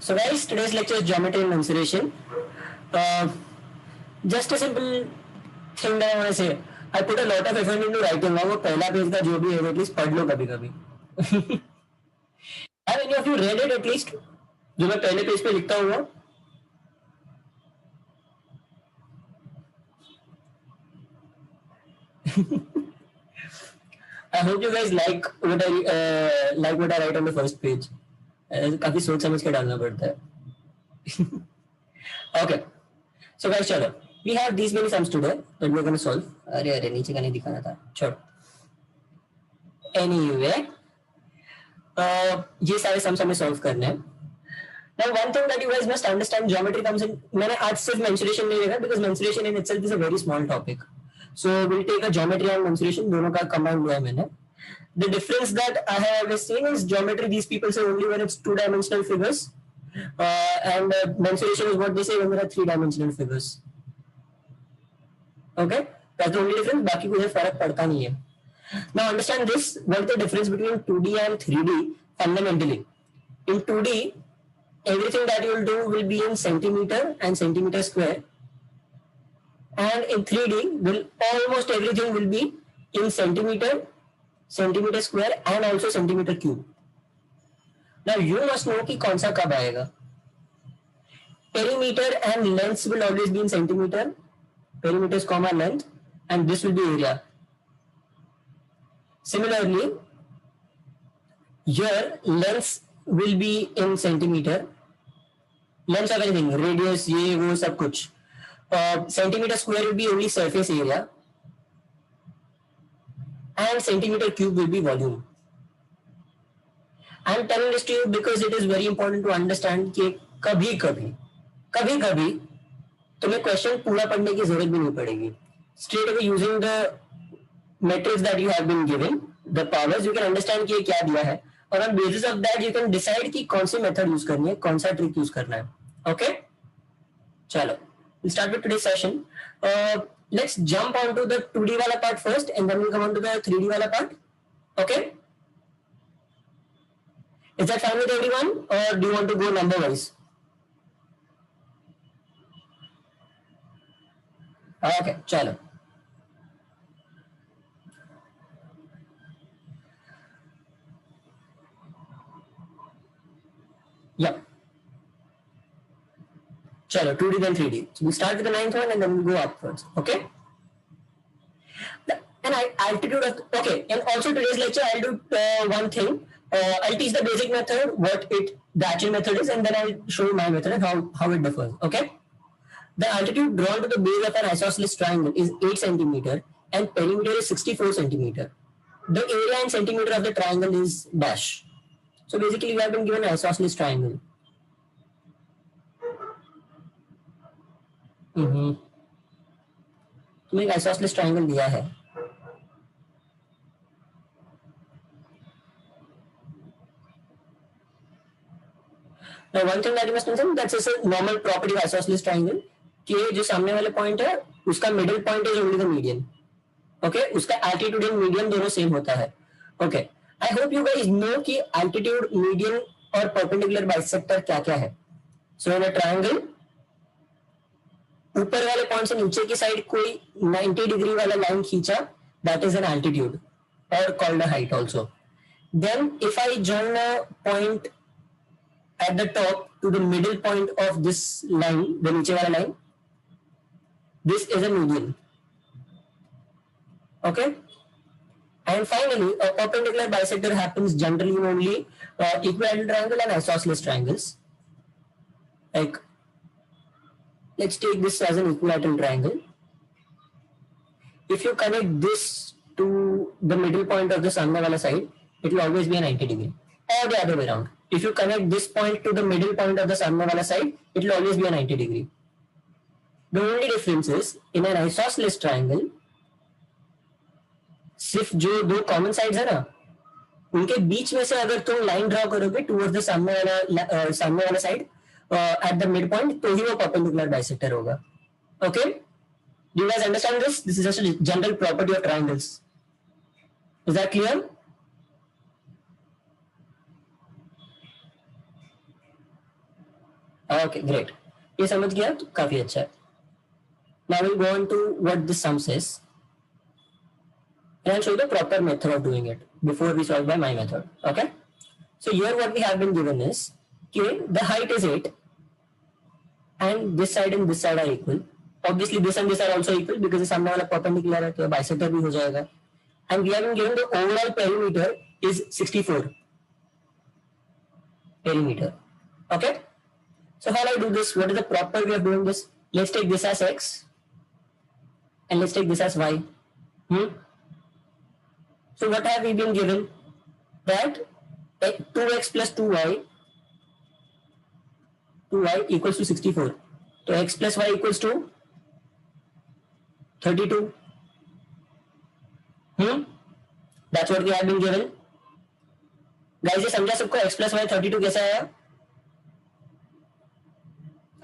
So guys, today's lecture is geometry and mensuration. Uh, just a simple thing that I want to say. I put a lot of effort into writing. now वो पहला page का जो भी है at least पढ़ लो कभी कभी. Have any of you read it at least? जो मैं पहले पेज पे लिखता हूँ. I hope you guys like what I write on the first page. काफी सोच समझ के डालना पड़ता है. Okay. So guys, चलो. We have these many sums today that we are going to solve. अरे नीचे का नहीं दिखाना था. छोड़. Anyway, ये सारे sums हमें solve करने हैं. Now one thing that you guys must understand, geometry comes in. मैंने आज सिर्फ mensuration नहीं लिखा because mensuration in itself is a very small topic. So we'll take a geometry and mensuration दोनों का combine लिया है मैंने. The difference that I have always seen is geometry. These people say only when it's two-dimensional figures, and mensuration is what they say when there are three-dimensional figures. Okay, that's the only difference. बाकी कोई फर्क पड़ता नहीं है. Now understand this. What is the difference between 2D and 3D fundamentally? In 2D, everything that you will do will be in centimeter and centimeter square, and in 3D, almost everything will be in centimeter, centimeter square, and also centimeter cube. Now you must know कि कौन सा कब आएगा. Perimeter and length will always be in centimeter, perimeters comma length, and this will be area. Similarly, your length will be in centimeter. Length of anything, radius, ये वो सब कुछ. Centimeter square will be only surface area, and centimeter cube will be volume. I am telling this to you because it is very important to understand कि कभी कभी तुम्हें question पूरा पढ़ने की जरूरत भी नहीं पड़ेगी. Straight away using the metrics that you have been given, the powers, you can understand कि ये क्या दिया है, और on basis of that you can decide कि कौन सी मेथड यूज करनी है, कौन सा ट्रिक यूज करना है. Okay, चलो we'll start with today's session. Let's jump onto the 2D वाला part first, and then we'll come on to the 3D वाला part. Okay, is that fine with everyone, or do you want to go number wise? Okay, चलो. Yeah. Chalo, 2D then 3D. So we start with the ninth one and then we go upwards. Okay. And altitude of, okay. And also today's lecture, I'll do one thing. I'll teach the basic method, what the actual method is, and then I'll show you my method and how it differs. Okay. The altitude drawn to the base of an isosceles triangle is 8 centimeter and perimeter is 64 centimeter. The area in centimeter of the triangle is dash. So basically, we have been given an isosceles triangle. तुम्हें एक isosceles triangle दिया है. Now one thing that you must understand, that's just a normal property of isosceles triangle कि जो सामने वाले point है उसका middle point is only the median. Okay, उसका एल्टीट्यूड एंड मीडियन दोनों सेम होता है. Okay, I hope you guys know कि एल्टीट्यूड, मीडियन और परपेंडिकुलर बाइसेक्टर क्या क्या है. सो इन अ ट्रायंगल, ऊपर वाले पॉइंट से नीचे की साइड कोई 90 डिग्री वाला लाइन खींचा, दैट इज एन एल्टीट्यूड और called a height also. Then if I join a point at the top to the middle point of this line, the नीचे वाला line, this is a median. Okay, and finally a perpendicular bisector happens generally in only equilateral triangle and isosceles triangles. Like, let's take this as an equilateral triangle. If you connect this to the middle point of the सामने वाला side, it will always be a 90 degree, or the other way around. If you connect this point to the middle point of the सामने वाला side, it will always be a 90 degree. The only difference is in an isosceles triangle, सिर्फ जो दो common sides है ना, उनके बीच में से अगर तुम लाइन ड्रॉ करोगे टुवर्ड्स द सामने वाला side at the mid point, तो ही वो परपेंडिकुलर बाइसेक्टर होगा. Okay, do you guys understand this? This is just a general property of triangles. Is that clear? Okay great, ये समझ गया तो काफी अच्छा है. Now we'll go on to what this sum says. And I'll show you the proper method of doing it before we solve by my method. Okay. So here what we have been given is okay, the height is 8 and this side and this side are equal. Obviously this and this are also equal because the सामने वाला perpendicular है तो bisector भी हो जाएगा. And we have been given the overall perimeter is 64 perimeter. Okay. So how do I do this? What is the proper way of doing this? Let's take this as x and let's take this as y. So what have we been given? That 2x plus 2y equals to 64. So x plus y equals to 32. That's what we have been given. Guys, ये समझा सबको x plus y 32 कैसा आया?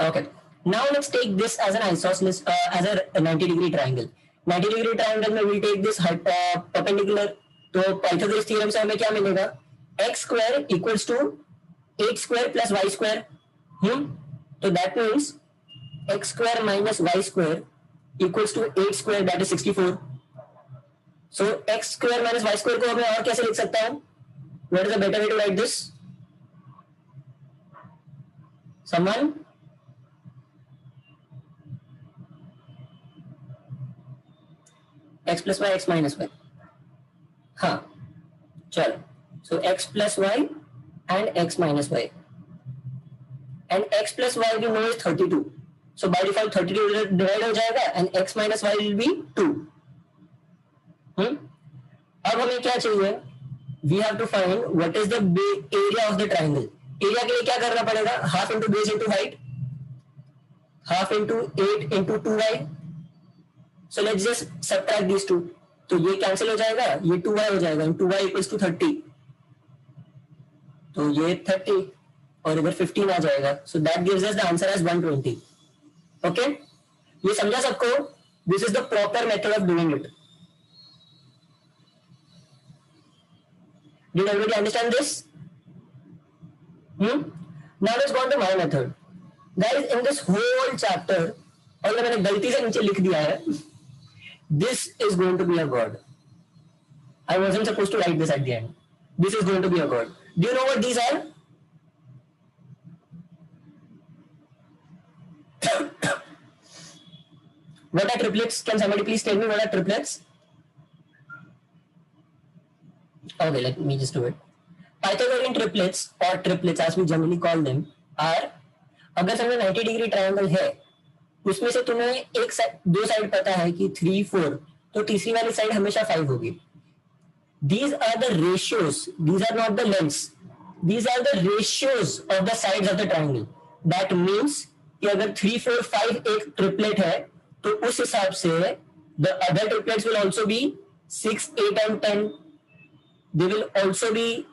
Okay. Now let's take this as an isosceles, as a 90-degree triangle. 90-degree triangle में we'll take this perpendicular. तो Pythagoras theorem से हमें क्या मिलेगा? X square equals to 8 square plus y square. So that means x square minus y square equals to 8 square, that is 64. So x square minus y square को मैं और कैसे लिख सकता हूँ? What is the better way to write this? Someone? X plus y, x minus y. हाँ, चलो. So x plus y and x minus y. And x plus y we know is 32. So by default 32 divide हो जाएगा and x minus y will be 2. अब हमें क्या चाहिए? We have to find what is the area of the triangle. Area के लिए क्या करना पड़ेगा? Half into base into height. Half into 8 into 2y. So let's just subtract these two. तो ये कैंसिल हो जाएगा, ये 2y हो जाएगा, and 2y equals to 30. तो ये 30 और इधर 15 आ जाएगा. So that gives us the answer as 120. Okay? ये समझा सबको? This is the proper method of doing it. Did everybody understand this? Now let's go on to my method. Guys, in this whole chapter, और मैंने गलती से नीचे लिख दिया है, this is going to be a god. I wasn't supposed to write this at the end. This is going to be a god. Do you know what these are? What are triplets? Can somebody please tell me what are triplets? Okay, let me just do it. Pythagorean triplets or triplets as we generally call them are, अगर समझो 90 degree triangle है, उसमें से तुम्हें एक side, दो side पता है कि 3, 4, तो तीसरी वाली साइड हमेशा 5 होगी. These are the ratios. These are not the lengths. These are the ratios of the sides of the triangle. That means कि अगर 3, 4, 5 एक ट्रिपलेट है, तो उस हिसाब से the other triplets will also be 6, 8 and 10. They will also be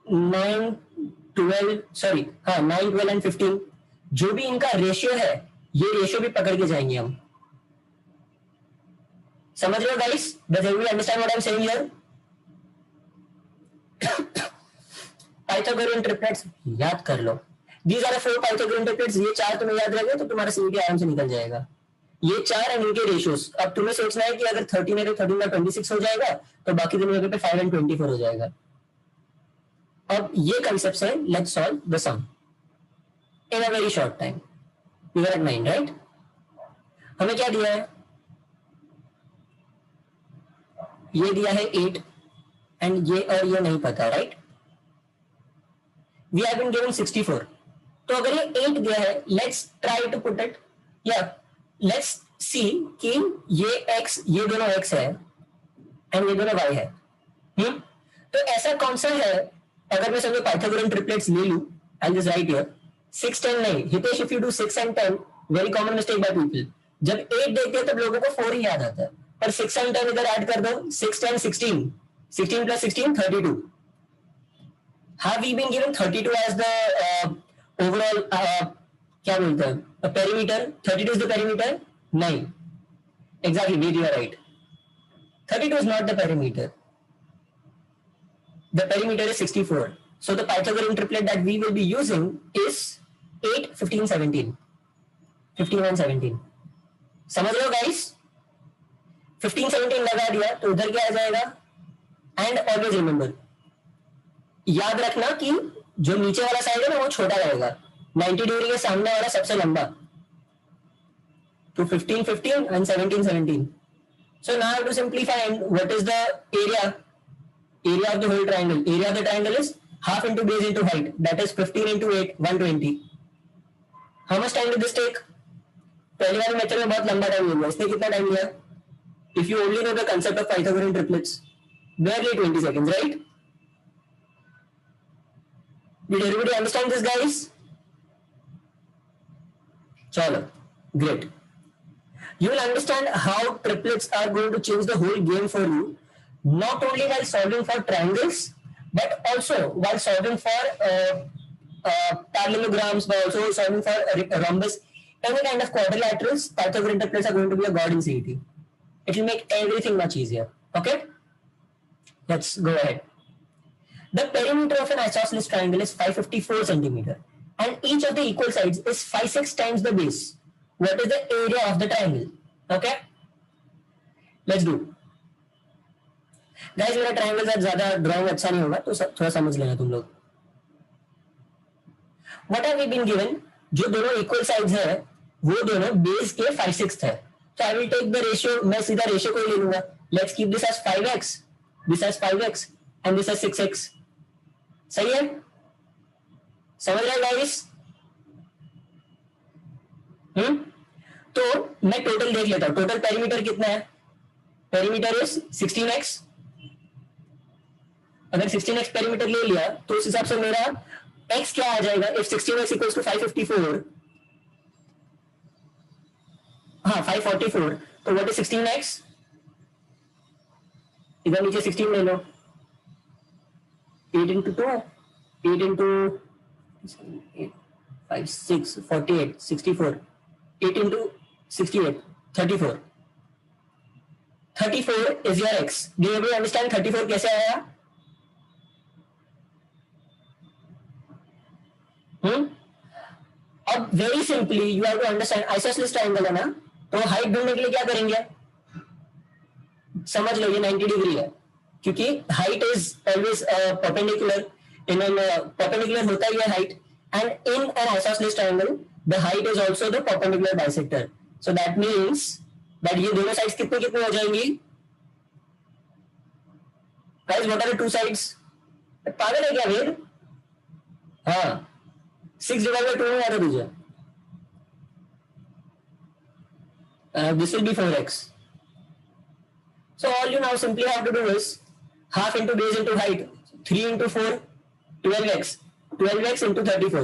9, 12, sorry, हाँ 9, 12 and 15. जो भी इनका रेशियो है, ये रेशियो भी पकड़ के जाएंगे हम. समझ रहे हो guys? Does everybody understand what I'm saying here? Pythagorean triplets याद कर लो. These are the 4 Pythagorean triplets. ये 4 तुम्हें याद रह गए तो तुम्हारा सीईटी आराम से निकल जाएगा. ये 4 एंड इनके रेशियोस. अब तुम्हें सोचना है कि अगर 13 है तो 13 का 26 हो जाएगा, तो बाकी दोनों जगह पे 5 एंड 24 हो जाएगा. अब ये कंसेप्ट से let's solve the sum in a very short time. You are at 9, right? हमें क्या दिया है? ये दिया है 8 एंड ये और ये नहीं पता, right? We have been given 64. तो अगर ये 8 दिया है, let's try to put it, या लेट्स सी कि ये x, ये दोनों x है एंड ये दोनों y है. तो ऐसा कौन सा है, अगर मैं समझो पाइथागोरन ट्रिपलेट्स ले लूं, आई जस्ट राइट हियर 6, 10 नहीं. Hitesh, if you do 6 and 10, very common mistake by people. जब 8 देखते हैं तब लोगों को 4 ही याद आता है, पर 6 and 10 इधर ऐड कर दो. 6, 10, 16. 16 plus 16, 32. Have we been given 32 as the overall क्या बोलते हैं perimeter? 32 is the perimeter? नहीं. Exactly, you are right. 32 is not the perimeter. The perimeter is 64. So the Pythagorean triplet that we will be using is 8, 15, 17, 15 and 17 समझ लो guys. 15, 17 लगा दिया तो उधर क्या आ जाएगा. एंड ऑलवेज रिमेंबर, याद रखना कि जो नीचे वाला साइड है ना वो छोटा रहेगा. 90 डिग्री के सामने वाला सबसे लंबा. तो 15, 15 and 17, 17. So now I have to simplify. What is the area? Area of the whole triangle. Area of the triangle is half into base into height. That is 15 into 8, 120. How much time did this take? पहले वाले method में बहुत लंबा time लिया. इसने कितना time लिया? If you only know the concept of Pythagorean triplets, barely 20 seconds, right? Did everybody understand this, guys? Chalo, great. You will understand how triplets are going to change the whole game for you, not only while solving for triangles, but also while solving for parallelograms, but also solving for rhombus, any kind of quadrilaterals. Pythagorean triplets are going to be a god in CET. It will make everything much easier. Okay, let's go ahead. The perimeter of an isosceles triangle is 554 centimeter, and each of the equal sides is 5/6 times the base. What is the area of the triangle? Okay, let's do. Guys, मेरा triangle का ज्यादा drawing अच्छा नहीं होगा तो थोड़ा समझ लेना तुम लोग. What have we been given? जो दोनों इक्वल साइड्स है वो दोनों बेस के 5/6 है. So I will take the ratio. मैं सीधा रेशियो को ही ले लूंगा. Let's keep this as 5x, this as 5x, and this as 6x. सही है? समझ रहे गाइस? तो मैं टोटल देख लेता हूं. टोटल पेरीमीटर कितना है? Perimeter is 16x. अगर 16x पेरीमीटर ले लिया तो उस हिसाब से मेरा x क्या आ जाएगा? इफ 16x इक्वल्स टू 554, हाँ 544, तो व्हाट इज 16x? इधर नीचे 16 ले लो. 8 into 2, 8 into 5, 6, 48, 64. 8 into 68, 34. 34 is your x. Do you ever understand 34 कैसे आया? अब very simply you have to understand isosceles triangle है ना, तो हाइट ढूंढने के लिए क्या करेंगे? समझ लो ये 90 डिग्री है क्योंकि height is always perpendicular. In perpendicular होता ही है height, and in an isosceles triangle the height is also the perpendicular bisector. So that means that ये दोनों साइड्स कितने कितने हो जाएंगी? Guys what are the two sides? पागल है क्या वेद? हाँ 6 डिवाइड बाय 2 में आता तुझे. This will be 4x. So all you now simply have to do is half into base into height. 3 into 4, 12x. 12x into 34.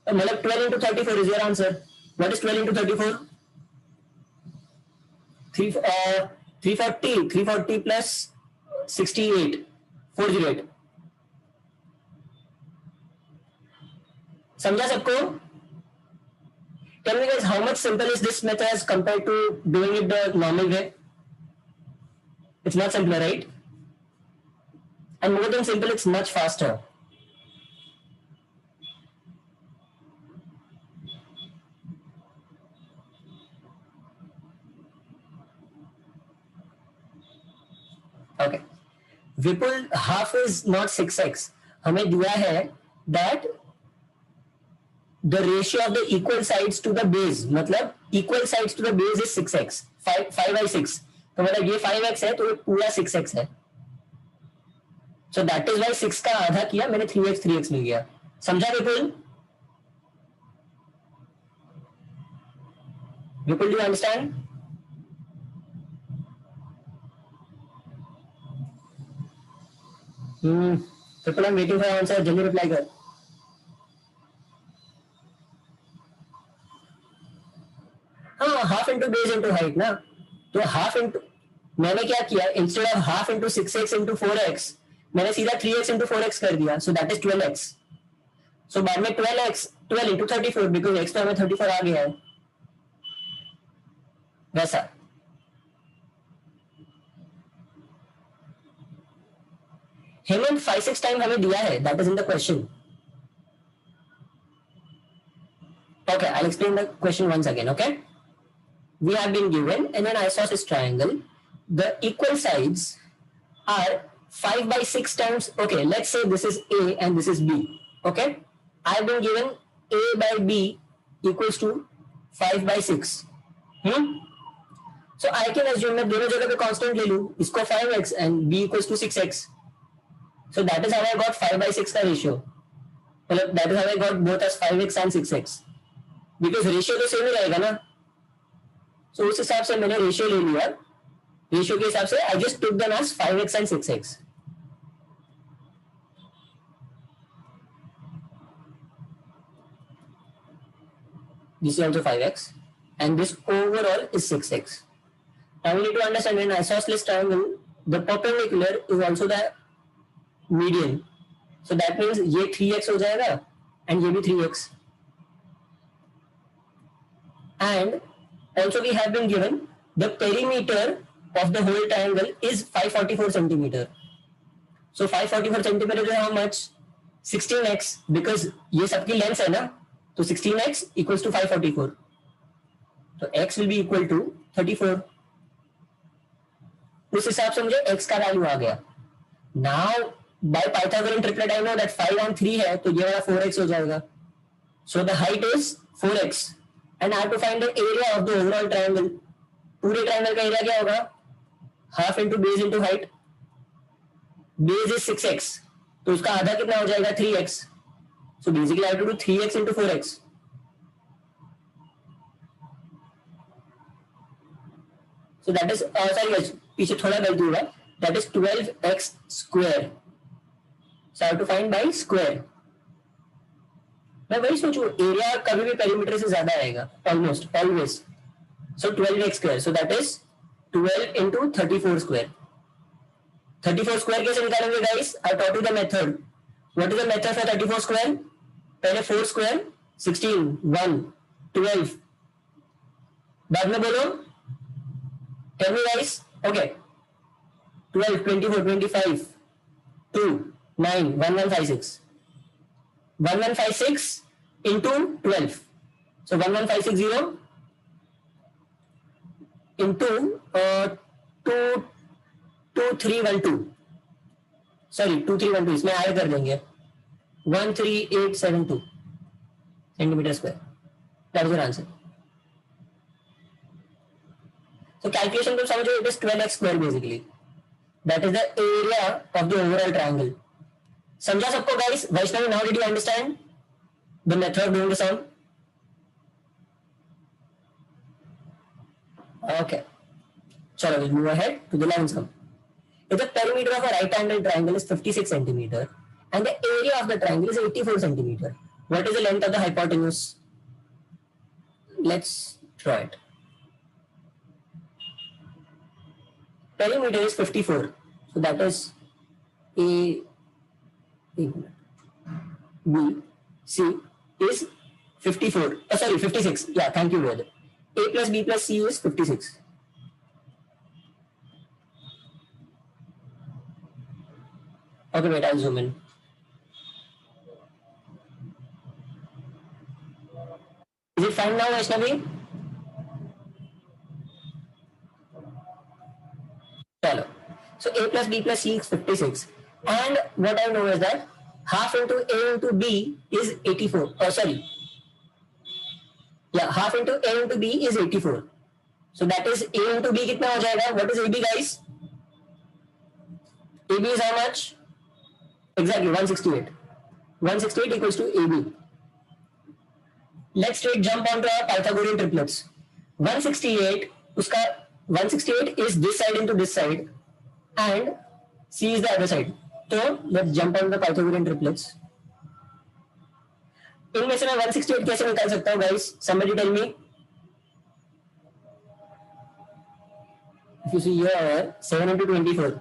मतलब 12 into 34 is your answer. What is 12 into 34? 340. 340 plus 68. 408. समझा सबको? Tell me guys, how much simple is this method as compared to doing it the normal way? It's not simpler, right? And more than simple, it's much faster. Okay. Vipul, half is not 6x. हमें दिया है that the ratio of the equal sides to the base, मतलब equal sides to the base is 6x. 5/6. तो मतलब ये 5x है तो ये पूरा 6x है. So that is why 6 का आधा किया मैंने 3x ले गया. समझा विपुल? विपुल, do you understand? Vipul, I'm waiting for answer. जल्दी रिप्लाई कर. हाँ half into base into height ना, तो हाफ इंटू मैंने क्या किया, instead of half into 6x into 4x मैंने सीधा 3x इंटू 4x कर दिया. सो दैट इज 12x. सो बाद में 12 इंटू 34 बिकॉज x तो हमें 34 आ गया है वैसा. हेमंत 5/6 टाइम हमें दिया है, that is in the question. Okay, I'll explain the question once again. Okay, we have been given in an isosceles triangle, the equal sides are 5 by 6 times. Okay, let's say this is A and this is B. Okay, I've been given A by B equals to 5 by 6. So I can assume मैं दोनों जगह पे constant ले लूं, इसको 5x and b equals to 6x. So that is how I got 5 by 6 का ratio. मतलब that is how I got both as 5x and 6x. Because ratio तो सेम ही रहेगा ना. So उस हिसाब से मैंने रेशियो ले लिया. रेशियो के हिसाब से I just took them as 5x and 6x. This is also 5x and this overall is 6x. Now we need to understand in an isosceles triangle, the perpendicular is also the median. So that means ये 3x हो जाएगा and ये भी 3x. And also we have been given the perimeter of the whole triangle is 544 centimeter. So 544 centimeter is how much? 16x, because ये सबकी length है ना, तो 16x equals to 544. तो x will be equal to 34. उस हिसाब से मुझे x का वैल्यू आ गया. Now by Pythagorean triplet I know that 5 and 3 है, तो ये वाला 4x हो जाएगा. So the height is 4x and I have to find the area of the overall triangle. पूरे ट्रायंगल का एरिया क्या होगा? Half into base into height. Base is 6x, तो उसका आधा कितना हो जाएगा? 3x. So basically I have to do 3x into 4x. So that is sorry पीछे थोड़ा गलती हुआ. That is 12x square. So I have to find by square. मैं वही सोचूं, एरिया कभी भी पेरीमीटर से ज्यादा आएगा, almost always. So 12x square. So that is 12 into 34 square. 34 square कैसे निकालेंगे guys? I taught you the method. What is the method for 34 square? पहले 4 square 16 1 12. बाद में बोलो. Tell me guys. Okay. 12 24 25 2 9 1156. 1156 into 12. So 11560 into 2312. Sorry 2312, इसमें add कर देंगे. 13872 centimetre square. That is your answer. So calculation तुम समझो, it is 12x square basically. That is the area of the overall triangle. समझा सबको guys? Vaishnavi, now did you understand the method of doing the sum? Okay. Chalo, we'll move ahead to the line sum. If the perimeter of a right angle triangle is 56 centimeter and the area of the triangle is 84 centimeter, what is the length of the hypotenuse? Let's draw it. Perimeter is 54, so that is A, B, C is 54. Oh, sorry, 56. Yeah, thank you, brother. A plus B plus C is 56. Okay, wait, I'll zoom in. Is it fine now, Vaishnavi? Chalo. So A plus B plus C is 56. And what I know is that half into A into B is 84. Oh, sorry. Yeah, half into A into B is 84. So that is A into B कितना हो जाएगा? What is AB guys? AB is how much? Exactly 168. 168 equals to AB. Let's straight jump onto our Pythagorean triplets. 168 उसका 168 is this side into this side and C is the other side. So let's jump on the Pythagorean triplets. इनमें से मैं 168 कैसे निकाल सकता हूँ guys? Somebody tell me. If you see here, 7 into 24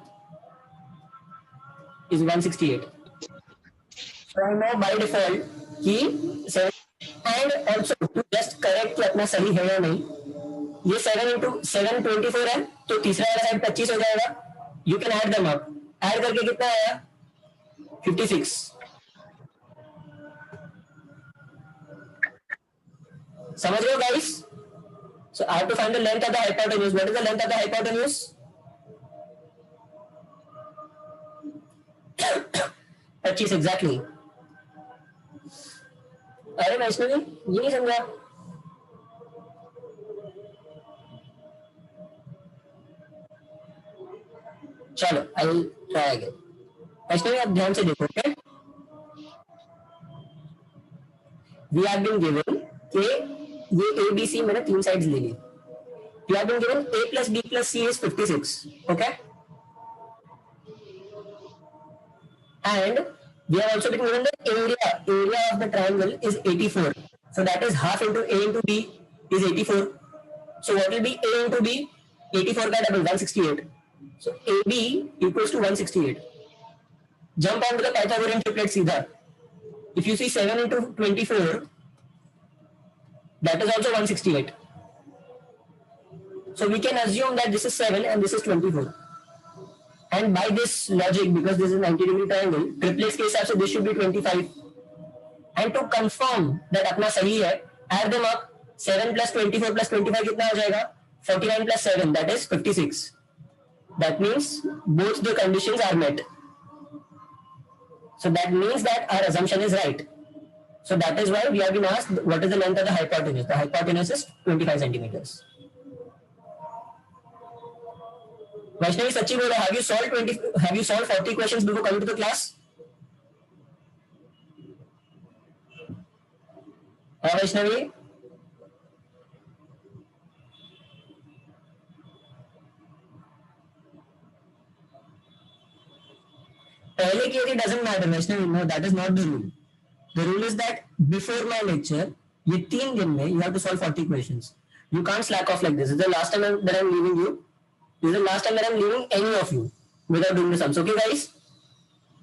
is 168. So I know by default कि 7 and also to just correct कि अपना सही है या नहीं, ये 7 into 7 24 है, तो तीसरा वाला साइड 25 हो जाएगा. You can add them up. Add करके कितना आया? 56. समझ रहे हो guys? So I have to find the length of the hypotenuse. What is the length of the hypotenuse? 25 exactly. अरे वैष्णवी ये नहीं समझा. चलो I will try again. Vaishnavi आप ध्यान से देखो. Okay, we have been given कि ये ए बी सी मैंने 3 साइड्स ले ली. We have been given a plus b plus c is 56. Okay, and we have also been given the area of the triangle is 84. So that is half into a into b is 84. So what will be a into b? 84 का double 168. So ab equals to 168. Jump onto the Pythagorean triplet सीधा. If you see 7 into 24, that is also 168. So we can assume that this is 7 and this is 24. And by this logic, because this is 90-degree triangle, triplets के हिसाब से this should be 25. And to confirm that अपना सही है, add them up. 7 plus 24 plus 25 कितना हो जाएगा? 49 plus 7, that is 56. That means both the conditions are met. So that means that our assumption is right. So that is why we have been asked what is the length of the hypotenuse. The hypotenuse is 25 centimeters. Vaishnavi सच्ची बोलो, have you solved 40 questions before coming to the class? हाँ वैष्णवी, पहले की यदि doesn't matter Vaishnavi. No, that is not the rule. The rule is that before my lecture, ये 3 दिन में you have to solve 40 questions. You can't slack off like this. This is the last time that I'm leaving you. This is the last time that I'm leaving any of you without doing the sums. Okay guys?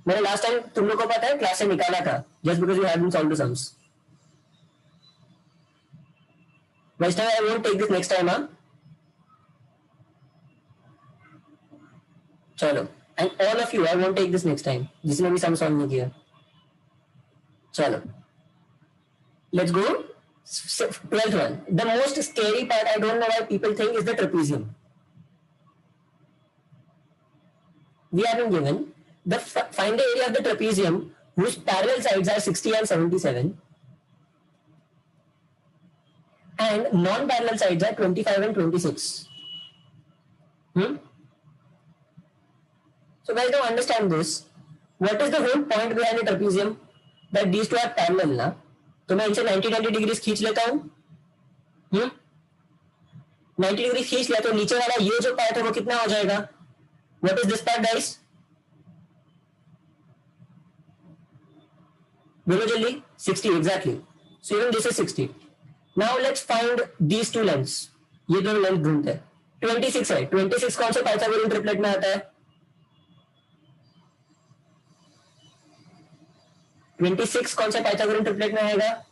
मैंने last time तुम लोग को पता है class से निकाला था just because you haven't solved the sums. Vaishnavi, I won't take this next time, huh? चलो, and all of you, I won't take this next time. जिसने भी sum solve नहीं किया. चलो, let's go. 12th one. The most scary part, I don't know why people think, is the trapezium. We have been given the find the area of the trapezium whose parallel sides are 60 and 77 and non-parallel sides are 25 and 26. So guys, don't understand this. What is the whole point behind the trapezium? That these two are parallel ना, तो मैं इनसे 90 degree खींच लेता हूँ. 90 degree खींच लिया तो नीचे वाला ये जो पार्ट है वो कितना हो जाएगा? What is this part, guys? बोलो जल्दी. 60 exactly. So even this is 60. Now let's find these two lengths. ये दोनों लेंथ ढूंढते हैं. 26 है. 26 कौन से पाइथागोरियन ट्रिपलेट में आता है? 26 कौन से पाइथागोरियन ट्रिपलेट में आएगा?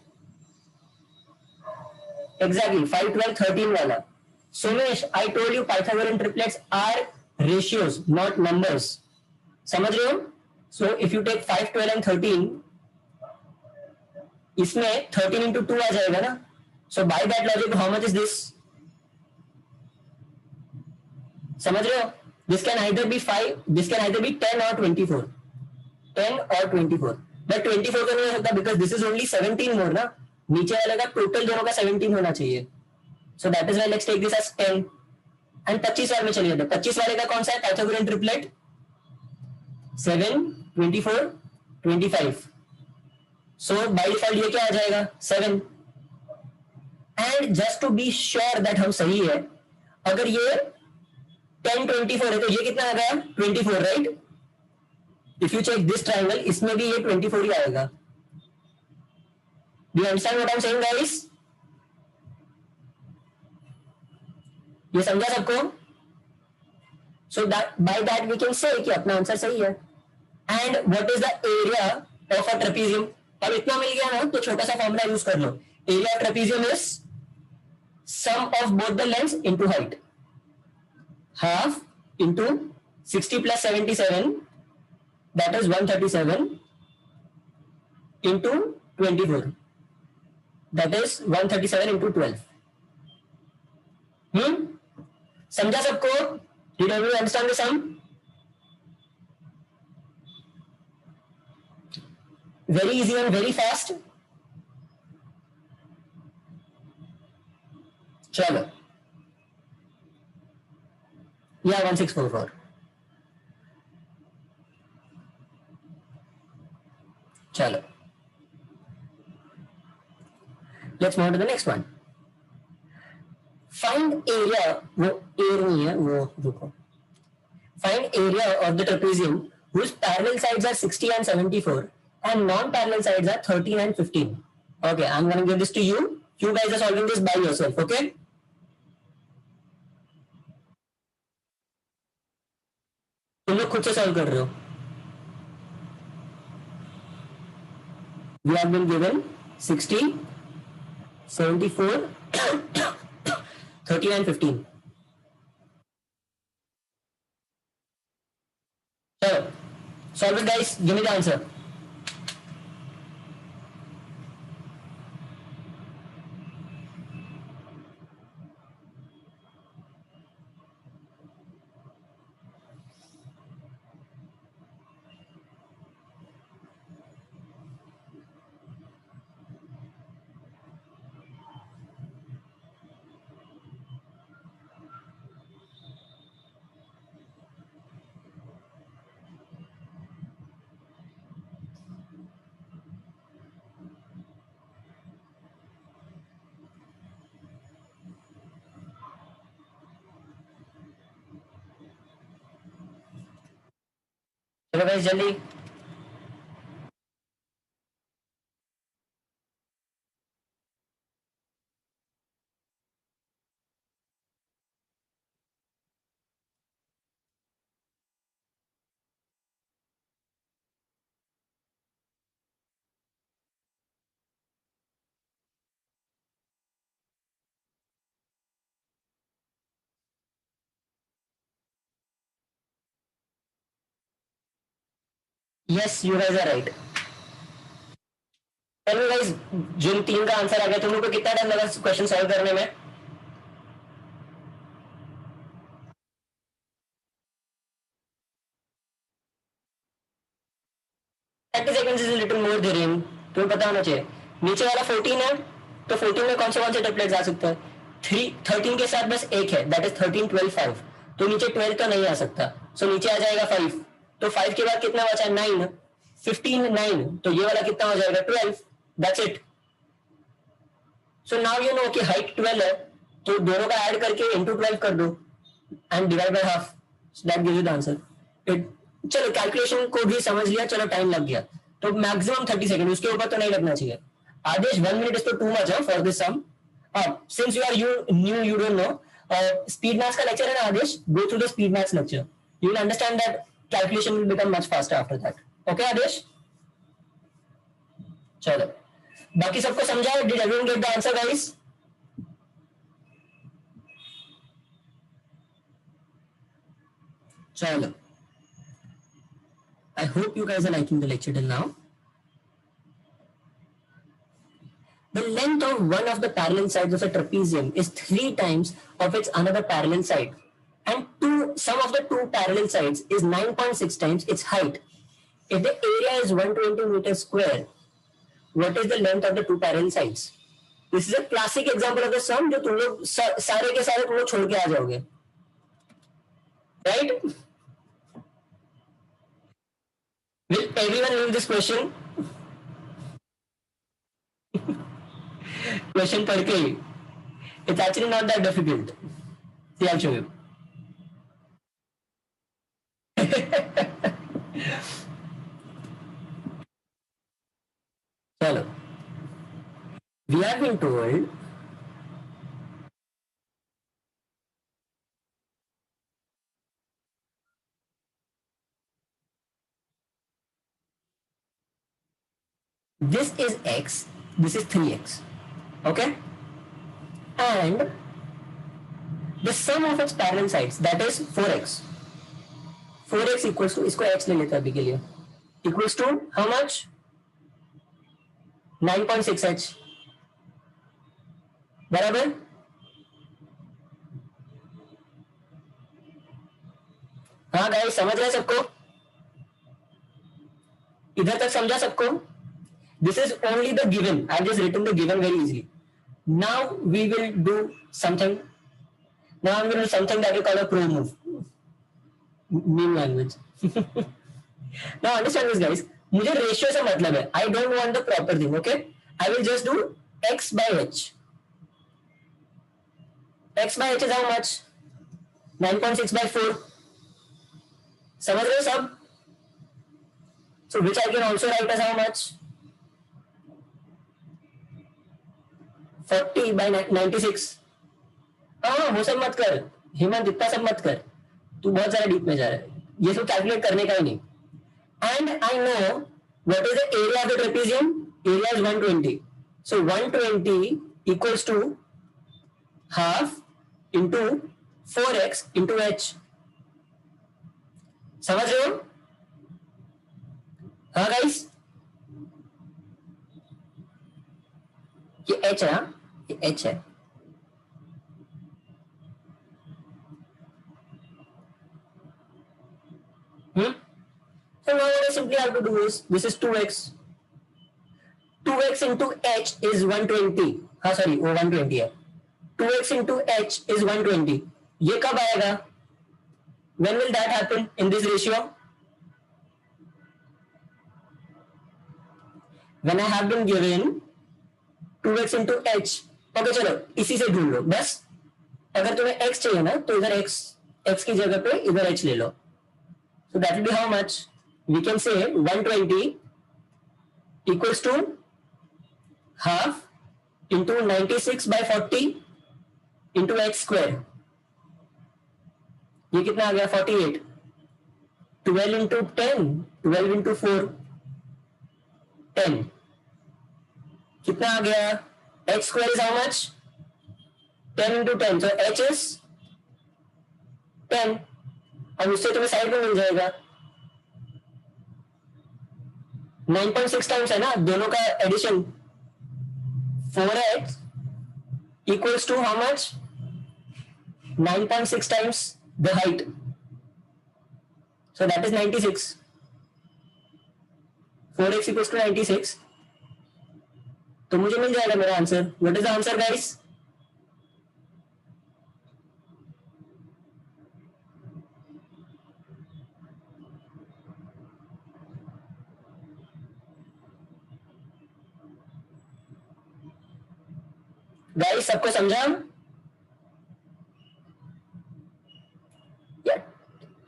Exactly 5, 12, 13 वाला. Somesh, I told you Pythagorean triplets are ratios, not numbers. समझ रहे हो? So if you take 5, 12 and 13, इसमें 13 into 2 आ जाएगा ना. So by that logic, how much is this? समझ रहे हो? This can either be 5, this can either be 10 or 24. 10 or 24. But 24 का नहीं हो सकता because this is only 17 more ना. नीचे वाले का टोटल दोनों का 17 होना चाहिए. So that is why let's take this as 10. And 25 वाले में चलिए. 25 वाले का कौन सा है Pythagorean triplet? 7, 24, 25. So by default ये क्या आ जाएगा? 7. And just to be sure that हम सही है, अगर ये 10, 24 है तो ये कितना आ गया? 24, right? If you check this triangle, इसमें भी ये 24 ही आएगा. Do you understand what I'm saying, guys? ये समझा सबको? So that by that we can say कि अपना आंसर सही है. And what is the area of a trapezium? अब इतना मिल गया ना तो छोटा सा फॉर्मूला यूज कर लो. Area of trapezium is sum of both the lengths into height. Half into 60 plus 77, that is 137 into 24. that is 137 into 12. समझा सबको? Did everyone understand the sum? Very easy and very fast. चलो, yeah, 1644. चलो, let's move on to the next one. Find area, वो area नहीं है, वो रुको. Find area of the trapezium whose parallel sides are 60 and 74 and non-parallel sides are 13 and 15. Okay, I'm going to give this to you. You guys are solving this by yourself, okay? तुम लोग खुद से solve कर रहे हो. We have been given 60, 74, 13 and 15. So, solve it guys, give me the answer. चलो guys जल्दी. Yes, you guys are right. चलो गाइस, जिन तीन का आंसर आ गया, तुम लोग को कितना टाइम लगा क्वेश्चन सॉल्व करने में? Thirty seconds is little more than. तुम्हें पता होना चाहिए. नीचे वाला 14 है, तो 14 में कौन से ट्रिपलेट्स आ सकते हैं? 13 के साथ बस एक है, दैट इज 13, 12, 5. तो नीचे 12 तो नहीं आ सकता, सो नीचे आ जाएगा 5. तो 5 के बाद कितना बचा? 9. 15, 9. तो ये वाला कितना हो जाएगा? 12. That's it. So now you know कि हाइट 12 है, तो दोनों का ऐड करके इंटू 12 कर दो and divide by half. That gives you the answer. चलो कैलकुलेशन को भी समझ लिया, चलो टाइम लग गया, तो मैक्सिमम 30 सेकंड, उसके ऊपर तो नहीं लगना चाहिए. आदेश 1 minute इज तो too much for this sum. Since you are new, you don't know. Speed maths का लेक्चर है ना Aadesh, go through the speed maths lecture. You will understand that calculation will become much faster after that. Okay Aadesh? चलो, बाकी सबको समझा? Did everyone get the answer guys? चलो, I hope you guys are liking the lecture till now. The length of one of the parallel sides of a trapezium is 3 times of its another parallel side, and sum of the two parallel sides is 9.6 times its height. If the area is 120 meters square, what is the length of the two parallel sides? This is a classic example of the sum जो तुम लोग सारे के सारे तुम लोग छोड़ के आ जाओगे, right? Will everyone leave this question? Question पढ़ के ही. It's actually not that difficult. See, I'll show you. चलो, we have been told this is x, this is 3x, okay, and the sum of its parallel sides, that is 4x. 4x equals to, इसको x ले लेते हैं अभी के लिए, equals to how much? 9.6h. बराबर? हाँ गाइस, समझ रहे सबको? इधर तक समझा सबको? This is only the given. I've just written the given very easily. Now we will do something. Now I'm going to do something that we call a pro move. Meme language. Now understand this, guys. मुझे ratio से मतलब है. I don't want the proper thing. Okay? I will just do x by h. X by h is how much? 9.6 by 4. समझ रहे हो सब? So which I can also write as how much? 40 by 96. हाँ, वो सब मत कर हेमंत, इतना सब मत कर, तू बहुत सारा डीप में जा रहा है, ये सब कैलकुलेट करने का ही नहीं. And I know what is the area of the trapezium. Area is 120. So 120 equals to half into 4x into h. समझ रहे हो? हाँ गाइस, ये h है. ये h है. So now what I simply have to do is, this is 2x. 2x into h is 120. हाँ sorry, वो 120 है. 2x into h is 120. ये कब आएगा? When will that happen in this ratio? When I have been given 2x into h. Okay चलो इसी से ढूंढ लो बस. अगर तुम्हें x चाहिए ना तो इधर x की जगह पे इधर h ले लो. So that will be how much? We can say 120 equals to half into 96 by 40 into x square. ये कितना आ गया? 48. 12 into 10, 12 into 4, 10. कितना आ गया? x square is how much? 10 into 10. So h is 10. अब उससे तुम्हें साइड में मिल जाएगा. 9.6 टाइम्स है ना दोनों का addition. 4x equals to how much? 9.6 times the height. So that is 96. 4x equals to 96. तो मुझे मिल जाएगा मेरा answer. What is the answer guys? Guys सबको समझा?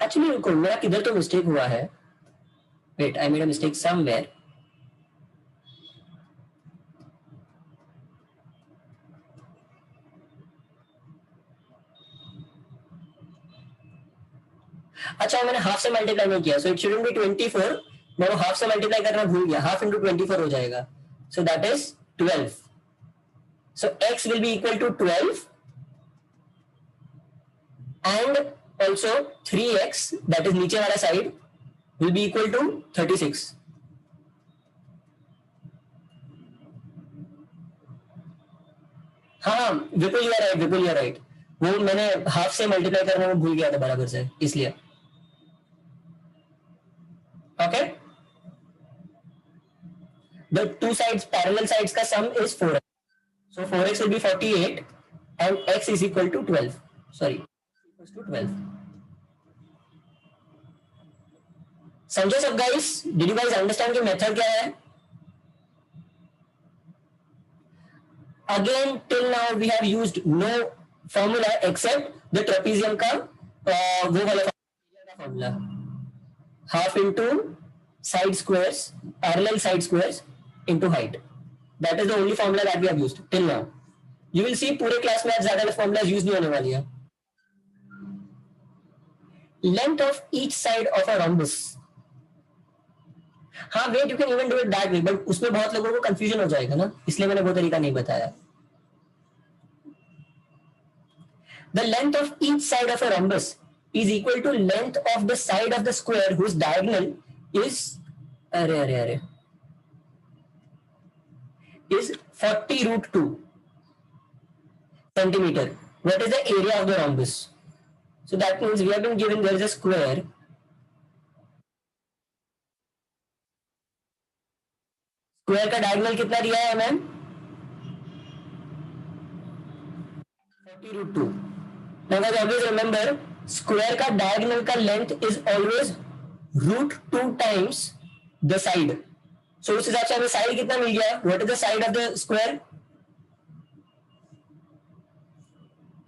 एक्चुअली रुको, मेरा किधर तो मिस्टेक हुआ है. Wait, I made a mistake somewhere. अच्छा, मैंने हाफ से मल्टीप्लाई नहीं किया, सो इट शुडंट बी 24. मैं वो हाफ से मल्टीप्लाई करना भूल गया. हाफ इंटू 24 हो जाएगा. सो that is 12. So x will be equal to 12 and also 3x, that is नीचे वाला side, will be equal to 36. हाँ Vipul, you are right. Vipul, you are right. वो मैंने हाफ से मल्टीप्लाई करने में भूल गया था बराबर से, इसलिए. Okay, the two sides, parallel sides का sum is 4x. So 4x will be 48 and x is equal to 12. Sorry, equals to 12. समझो सब guys? Did you guys understand कि मेथड क्या है? Again, till now we have used no formula except the trapezium का वो वाला formula. Half into side squares, parallel side squares into height. That is the only formula that we have used till now. You will see पूरे class में ज्यादा formulas use नहीं होने वाली है. Length of each side of a rhombus. हाँ wait, you can even do it that way, but उसमें बहुत लोगों को confusion हो जाएगा ना, इसलिए मैंने वो तरीका नहीं बताया. The length of each side of a rhombus is equal to length of the side of the square whose diagonal is is 40 root 2. centimeter. What is the area of the rhombus? So that means we have been given there is a square. Square का diagonal कितना दिया है ma'am? 40√2. Now guys, always remember square का diagonal का length is always √2 times the side. So उस हिसाब से हमें साइड कितना मिल गया? What is the side of the square?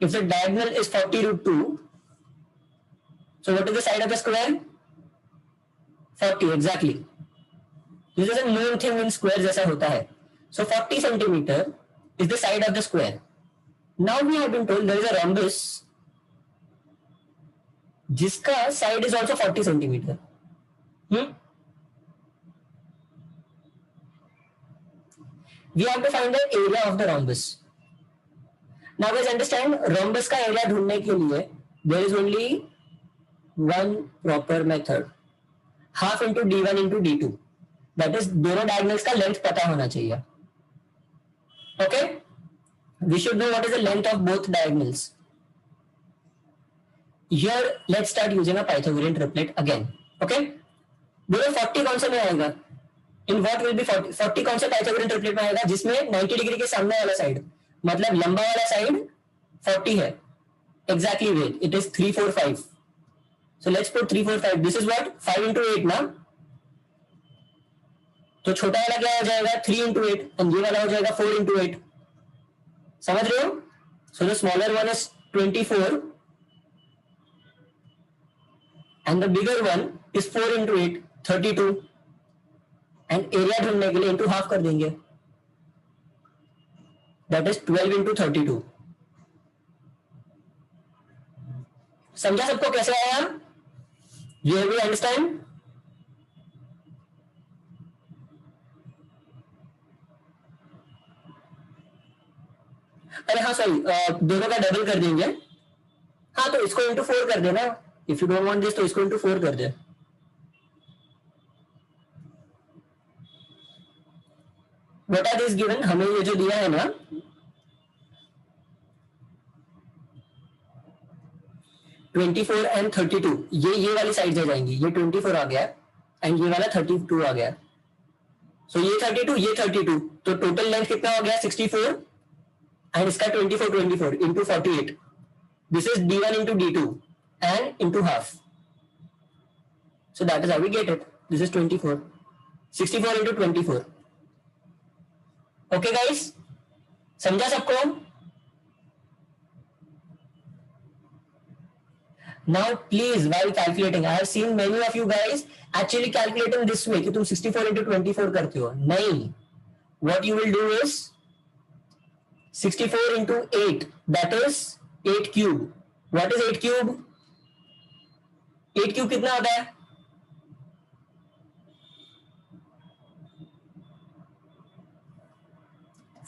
If the diagonal is 40√2, so what is the side of the square? 40 exactly. This is a known thing in square जैसा होता है. So 40 centimeter is the side of the square. Now we have been told there is a rhombus जिसका side is also 40 centimeter. We have to find the area of the rhombus. Now guys understand rhombus का area ढूंढने के लिए there is only one proper method. Half into d1 into d2. That is दोनों diagonals का length पता होना चाहिए. Okay? We should know what is the length of both diagonals. Here let's start using a Pythagorean triplet again. Okay? बोलो 40 कौन से में आएगा? In what will be 40? 40 कौन से Pythagorean triplet में आएगा? जिसमें 90 डिग्री के सामने वाला साइड, मतलब लंबा वाला साइड 40 है. Exactly wait. It is 3, 4, 5. So let's put 3, 4, 5. This is what? 5 into 8 ना? तो छोटा वाला क्या हो जाएगा? 3 into 8 और ये वाला हो जाएगा 4 into 8. समझ रहे हो? So the smaller one is 24 and the bigger one is 4 into 8, 32. And area ढूंढने के लिए into half कर देंगे. That is 12 into 32. समझा सबको कैसे आया? You have to understand? अरे हाँ सॉरी, दोनों का डबल कर देंगे. हाँ तो इसको इंटू 4 कर देना. If you don't want this तो इसको इंटू 4 कर दे. What are this given? हमें ये जो दिया है ना, (24) एंड 32, ये वाली साइड से जाएंगी. ये 24 आ गया एंड ये वाला 32 आ गया. सो ये 32, ये 32, तो टोटल लेंथ कितना हो गया? 64 and इसका 24 into 48. This is d1 into d2 and into half. So that is how we get it. This is 24. 64 into 24. Okay guys? समझा सबको? Now please while calculating, I have seen many of you guys actually calculating this way कि तुम 64 into 24 करते हो. नहीं. What you will do is 64 into 8, that is 8 cube. What is 8 cube? 8 cube कितना होता है?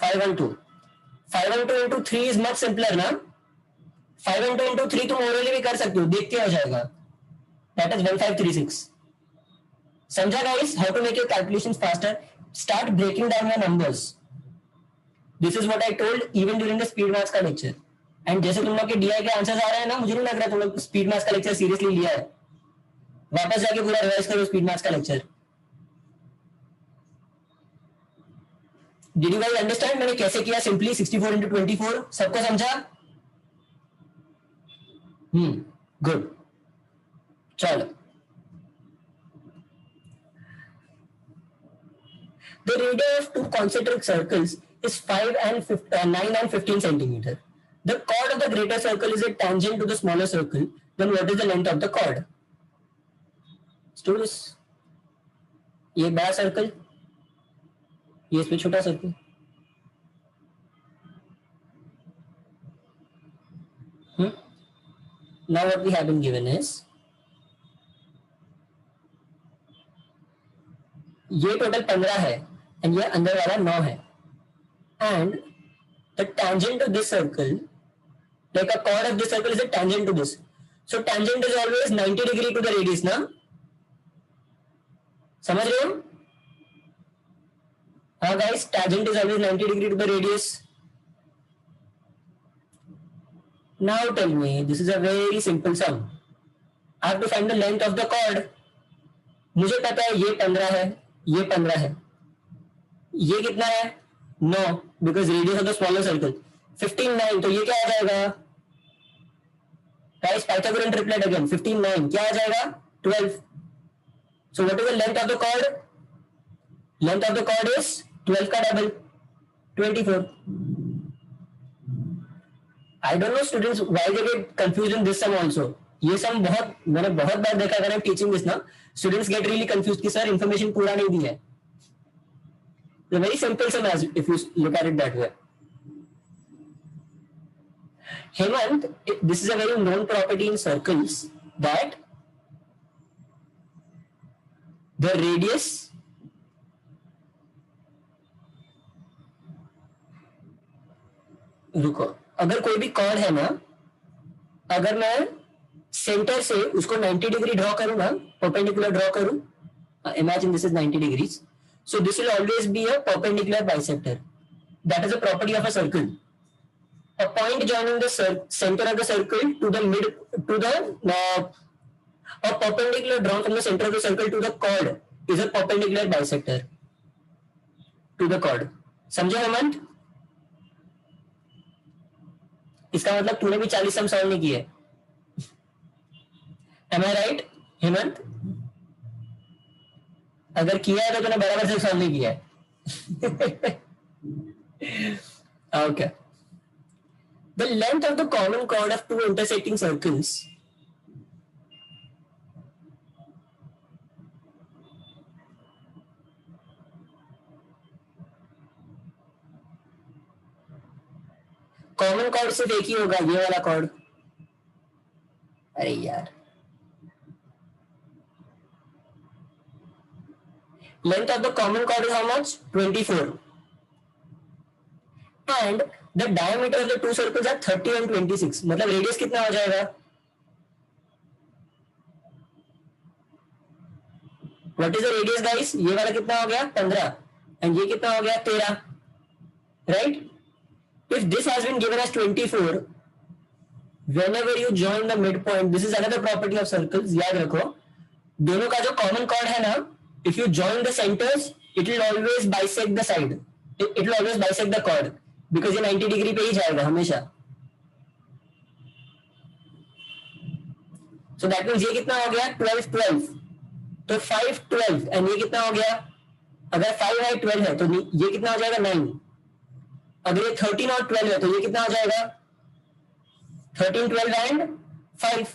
512. 512 into 3 is much simpler ना? 512 into 3 तुम ओरली भी कर सकते हो, देख के हो जाएगा. That is 1536. समझा guys? How to make your calculations faster? Start breaking down your numbers. This is what I told even during the speed maths का lecture. And जैसे तुम लोग के DI के आंसर्स आ रहे हैं ना, मुझे नहीं लग रहा तुम लोग स्पीड मैथ्स का लेक्चर सीरियसली लिया है. वापस जाके पूरा रिवाइज करो स्पीड मैथ्स का lecture. Did you guys understand मैंने कैसे किया? Simply 64 into 24. सबको समझा? गुड. चलो. The radius of two concentric circles is 9 and 15 centimeter. The chord of the greater circle is a tangent to the smaller circle. Then what is the length of the chord? Let's do this. ये बड़ा circle, ये इसमें छोटा circle. Now what we have been given is ये total 15 है and ये अंदर वाला 9 है. And the tangent to this circle, like a chord of this circle is a tangent to this. So tangent is always 90 degree to the radius ना? समझ रहे हो? हाँ guys, tangent is always 90 degree to the radius. Now tell me, this is a very simple sum. I have to find the length of the chord. मुझे पता है ये 15 है, ये 15 है, ये कितना है 9, because radius of the smaller circle 15 9, तो ये क्या आ जाएगा गाइस, पाइथागोरन ट्रिपलेट अगेन, 15 9 क्या आ जाएगा 12. So what is the length of the chord? Length of the chord is 12 का double 24. I don't know students why they get confused in this sum also. ये सम मैंने बहुत बार देखा, अगर आई एम टीचिंग दिस ना, students get really confused कि sir information पूरा नहीं दी है. The very simple sum as if you look at it that way. Hemant, this is a very known property in circles that the radius रुको, अगर कोई भी cord है ना, अगर मैं सेंटर से उसको 90 डिग्री ड्रॉ करूं ना, परपेंडिकुलर ड्रॉ करूं, imagine this is 90 degrees. So this will always be a perpendicular bisector. That is a property of a circle. A point joining the center of the circle to the a perpendicular drawn from the center of the circle to the chord is a perpendicular bisector to the chord. समझे हेमंत? इसका मतलब तूने भी 40 sum solve नहीं किए. Am I right, Hemant? अगर किया है तो तूने बराबर से सॉल्व नहीं किया है. Okay. The length of the common chord of two intersecting circles common chord सिर्फ एक ही होगा, ये वाला कॉर्ड. अरे यार, length of the common chord is how much? 24. And the diameter of the two circles are 30 and 26. मतलब radius कितना हो जाएगा? What is the radius guys? ये वाला कितना हो गया 15 and ये कितना हो गया 13, right? If this has been given as 24, whenever you join the midpoint, this is another property of circles. याद रखो, दोनों का जो common chord है ना, if you join the centers, it will always bisect the side. It will always bisect the chord because ये 90 degree पे ही जाएगा हमेशा. So that means ये कितना हो गया 12 12, तो 5 12 and ये कितना हो गया, अगर 5 है 12 है तो ये कितना हो जाएगा 9. अगर ये 13 और 12 है तो ये कितना हो जाएगा 13 12 and 5.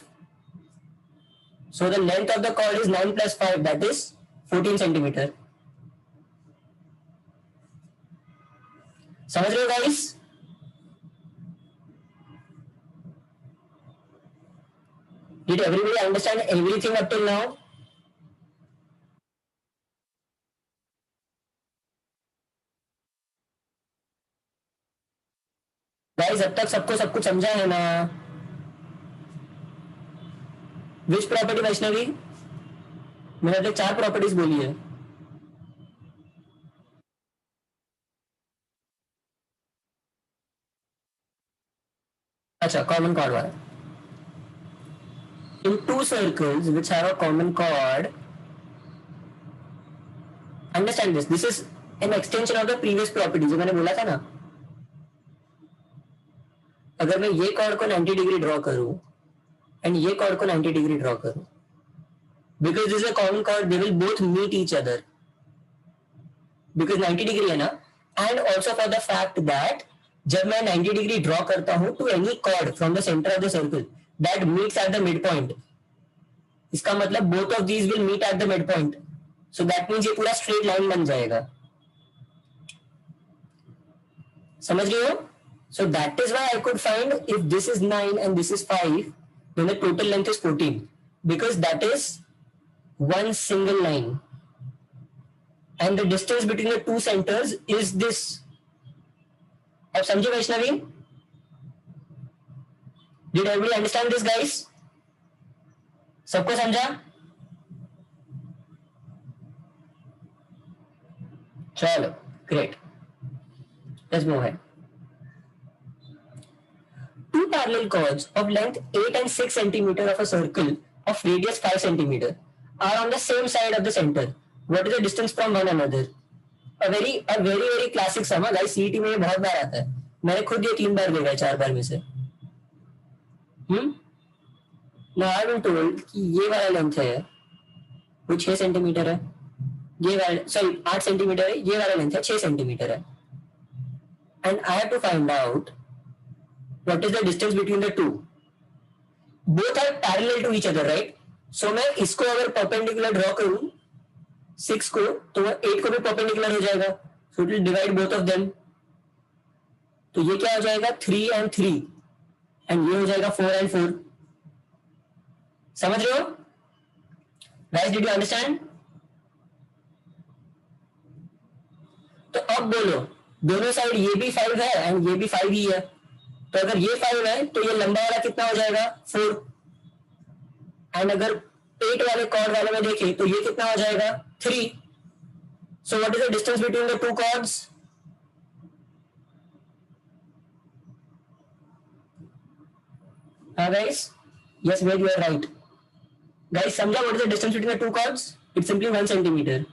So the length of the chord is 9 plus 5, that is 14 centimetre. समझ रहे हो guys? Did everybody understand everything up till now? Guys अब तक सबको सब कुछ समझा है ना? Which property Vaishnavi? मैंने तो 4 प्रॉपर्टीज बोली है. अच्छा, कॉमन कॉर्ड वाला. In two circles which have a common chord, understand this. This is an extension of the previous property जो मैंने बोला था ना. अगर मैं ये कॉर्ड को 90 डिग्री ड्रॉ करूं एंड ये कॉर्ड को 90 डिग्री ड्रॉ करूं, because this is a common chord, they will both meet each other because 90 degree है ना. and also for the fact that जब मैं 90 डिग्री ड्रॉ करता हूं to any chord from the center of the circle that meets at the midpoint, इसका मतलब both of these will meet at the midpoint, so that means ये पूरा straight line बन जाएगा. समझ रहे हो? So that is why I could find if this is 9 and this is 5, then the total length is 14 because that is one single line and the distance between the two centers is this. अब समझे Vaishnavi? Did everybody understand this guys? सबको समझा? चलो, great. Let's move ahead. Two parallel chords of length 8 and 6 centimeter of a circle of radius 5 centimeter are on the same side of the center. What is the distance from one another? A very classic sum है guys, CET में ये बहुत बार आता है, मैंने खुद ये 3 बार देखा है 4 बार में से. Now I have been told कि ये वाला लेंथ है वो 6 सेंटीमीटर है, ये वाला सॉरी 8 सेंटीमीटर है, ये वाला लेंथ है 6 सेंटीमीटर है. And I have to find out what is the distance between the two. Both are parallel to each other, right? So मैं इसको अगर perpendicular draw करूं 6 को, तो 8 को भी perpendicular हो जाएगा. So it will divide both of them. तो ये क्या हो जाएगा 3 and 3 and ये हो जाएगा 4 and 4. समझ रहे हो guys? Did you understand? तो अब बोलो, दोनों साइड ये भी 5 है एंड ये भी 5 ही है, तो अगर ये 5 है तो ये लंबा वाला कितना हो जाएगा 4. एंड अगर 8 वाले कॉर्ड वाले में देखें तो ये कितना हो जाएगा 3. So what is the distance between the two chords? हाँ guys, yes wait, you are right guys. समझा what is the distance between the two chords? It's simply 1 centimeter.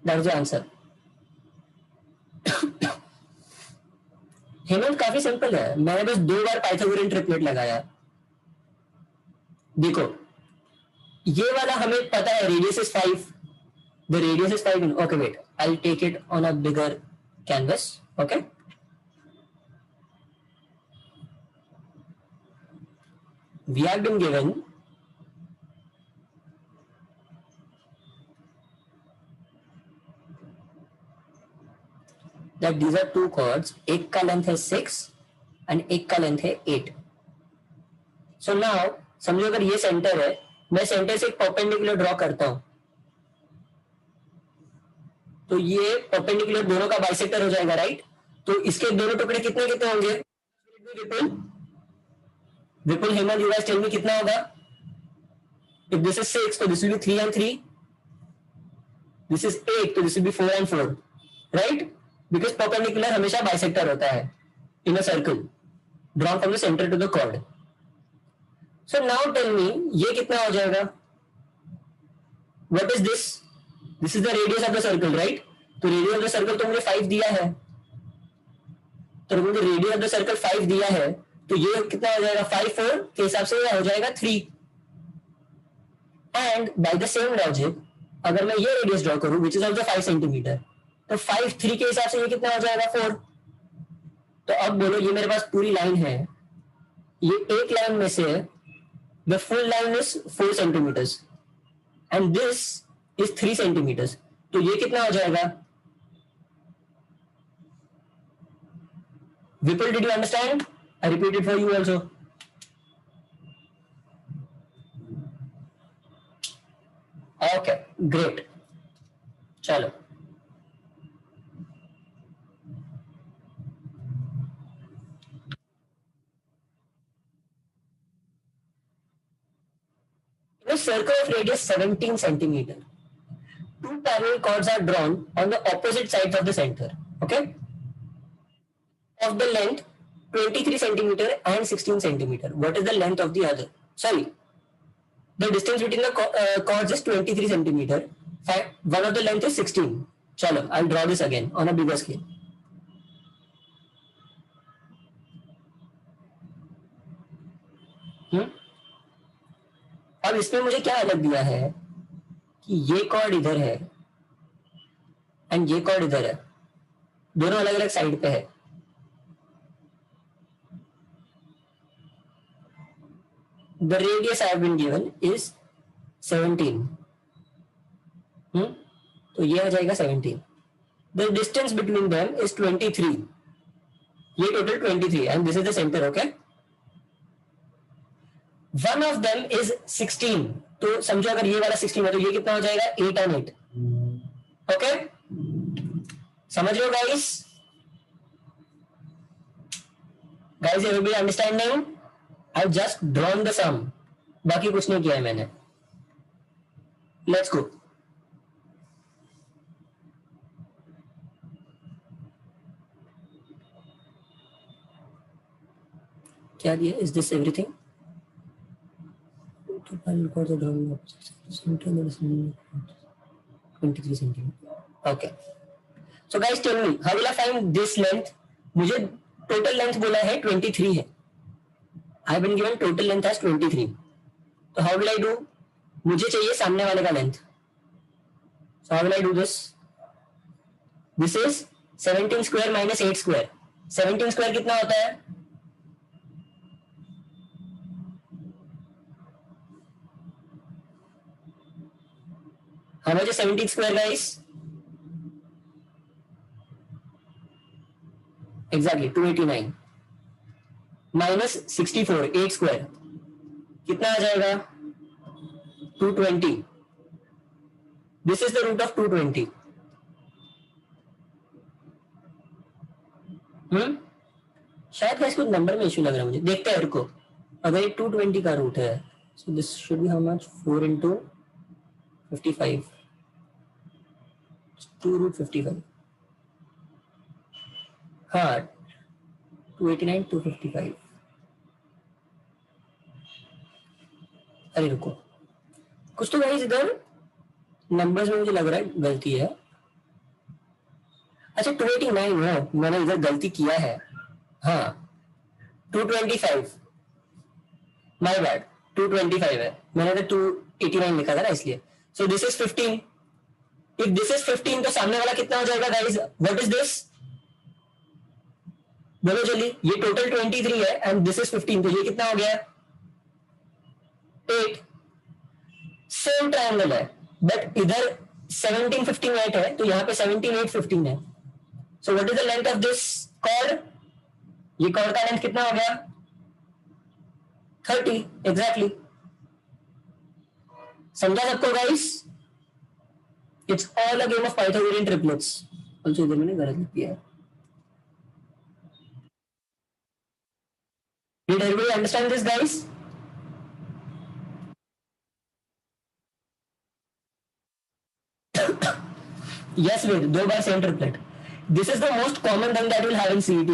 That is the answer. Hemant काफी simple है, मैंने बस 2 बार Pythagorean triplet लगाया. देखो ये वाला हमें पता है radius is 5, the radius is 5. Okay wait, I will take it on a bigger canvas. Okay, we have been given that these are two chords, एक का लेंथ है 6 and एक का लेंथ है 8. So now समझो अगर ये सेंटर है, मैं सेंटर से एक परपेंडिकुलर ड्रॉ करता हूं, तो ये परपेंडिकुलर दोनों का बाइसेक्टर हो जाएगा, राइट? तो इसके दोनों टुकड़े कितने कितने होंगे? Vipul Vipul Hemant, you guys tell me कितना होगा? इफ दिस इज 6 तो this will be 3 and 3, this is 8 तो this will be 4 and 4, right? Because perpendicular हमेशा bisector होता है in a circle drawn from the center to the chord. So now tell me ये कितना हो जाएगा? What is this? This is the radius of the circle, right? तो radius of the circle तो मुझे 5 दिया है, तो मुझे radius of the circle 5 दिया है, तो ये कितना हो जाएगा 5 4 के हिसाब से ये हो जाएगा 3. And by the same logic अगर मैं ये radius draw करूं which is also 5 सेंटीमीटर, तो 5 3 के हिसाब से ये कितना हो जाएगा 4. तो अब बोलो ये मेरे पास पूरी लाइन है, ये एक लाइन में से the full line is 4 centimeters and this is 3 centimeters, तो ये कितना हो जाएगा? Vipul, did you understand? I repeat it for you also. Okay great, चलो a circle of radius 17 centimeter. 2 parallel chords are drawn on the opposite sides of the center. Okay, of the length 23 centimeter and 16 centimeter. What is the length of the other? Sorry, the distance between the chords is 23 centimeter. One of the length is 16. Chalo, I'll draw this again on a bigger scale. अब इसमें मुझे क्या अलग दिया है कि ये cord इधर है एंड ये कॉर्ड इधर है, दोनों अलग अलग साइड पे है. The radius I have been given is 17. तो ये आ जाएगा 17. The distance between them is 23. ये total 23 and this is the centre. Okay, one of them is 16. तो समझो अगर ये वाला 16 है तो ये कितना हो जाएगा 8 and 8. ओके, समझ रहे हो guys? Guys everybody understanding? I just drawn the sum, बाकी कुछ नहीं किया है मैंने. Let's go. क्या दिया? Is this everything? तो 23 centimeter. Okay. So guys tell me, how will I find this length? मुझे total length बोला है 23 है. I have been given total length as 23. तो how will I do? मुझे चाहिए सामने वाले का length. So how will I do this? This is 17 square minus 8 square. 17 square कितना होता है? How much is 17 square, guys? Exactly 289 minus 64 8 square कितना आ जाएगा? 220. This is the root of 220. शायद गाइस कुछ नंबर में इश्यू लग रहा है मुझे. देखते हैं रुको. अगर ये 220 का रूट है, so this should be how much? 4 into 55. 2 root 55. हाँ 289 255. अरे रुको, कुछ तो गाइस इधर नंबर्स में मुझे लग रहा है गलती है. अच्छा 289 है, मैंने इधर गलती किया है. हाँ 225. माय बैड, 225 है, मैंने तो 289 लिखा था ना इसलिए. So this is 15. If this is 15 तो सामने वाला कितना हो जाएगा गाइस? What is this? बोलो जल्दी. ये टोटल 23 है एंड दिस इज 15, तो ये कितना हो गया? 8. सेम ट्रायंगल है बट इधर 17 15 8 है, तो यहाँ पे 17 8 15 है. सो what is the length of this cord? ये कॉर्ड का लेंथ कितना हो गया? 30. एग्जैक्टली. समझा सबको guys? It's all a game of Pythagorean triplets. Also इधर मैंने गलत लिख दिया है. Did everybody understand this, guys? Yes, Ved, 2 bar same triplet. This is the most common thing that you will have in CET.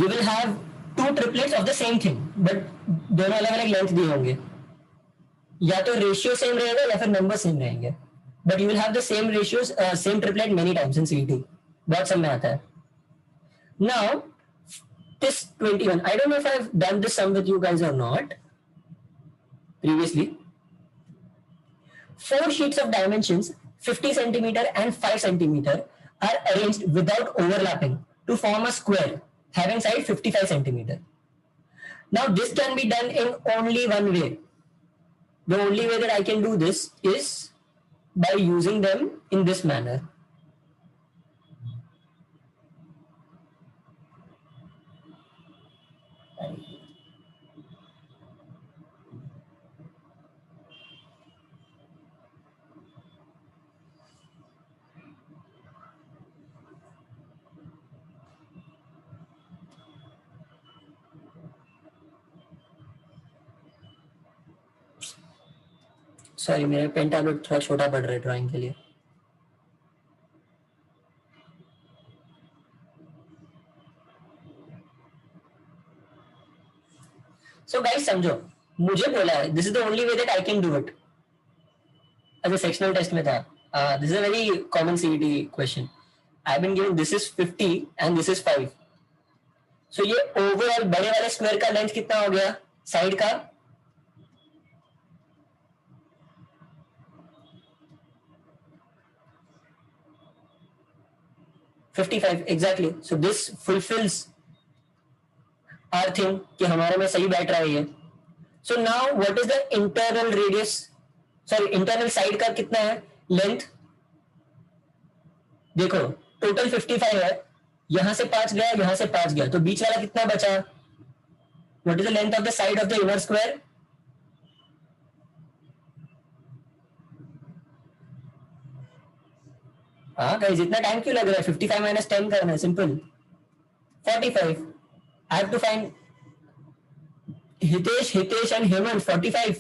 You will have 2 triplets of the same thing, but दोनों अलग अलग length दिए होंगे. या तो ratio same रहेगा या फिर नंबर सेम रहेंगे, but you will have the same ratios same triplet many times in CET. बहुत सब में आता है. Now this 21, I don't know if I've done this sum with you guys or not previously. 4 sheets of dimensions 50 centimeter and 5 centimeter are arranged without overlapping to form a square having side 55 centimeter. Now this can be done in only one way. The only way that I can do this is by using them in this manner. Sorry, मेरा pen tablet थोड़ा छोटा पड़ रहा है drawing के लिए. So guys समझो, मुझे बोला है this is the only way that I can do it. अच्छा सेक्शनल टेस्ट में था. This is a very common CET question. I have been given this is 50 and this is 5. So ये overall बड़े वाले स्क्वायर का length कितना हो गया साइड का? Exactly. So this fulfils our thing कि हमारे में सही बैठ रहा है ये. So now what is the internal radius, sorry internal side का कितना है लेंथ? देखो टोटल 55 है, यहां से 5 गया, यहां से 5 गया, तो बीच वाला कितना बचा? What is the length of the side of the inner square? हाँ गाइस, इतना टाइम क्यों लग रहा है? 55 माइनस 10 करना है, simple 45. I have to find Hitesh and Hemant. 45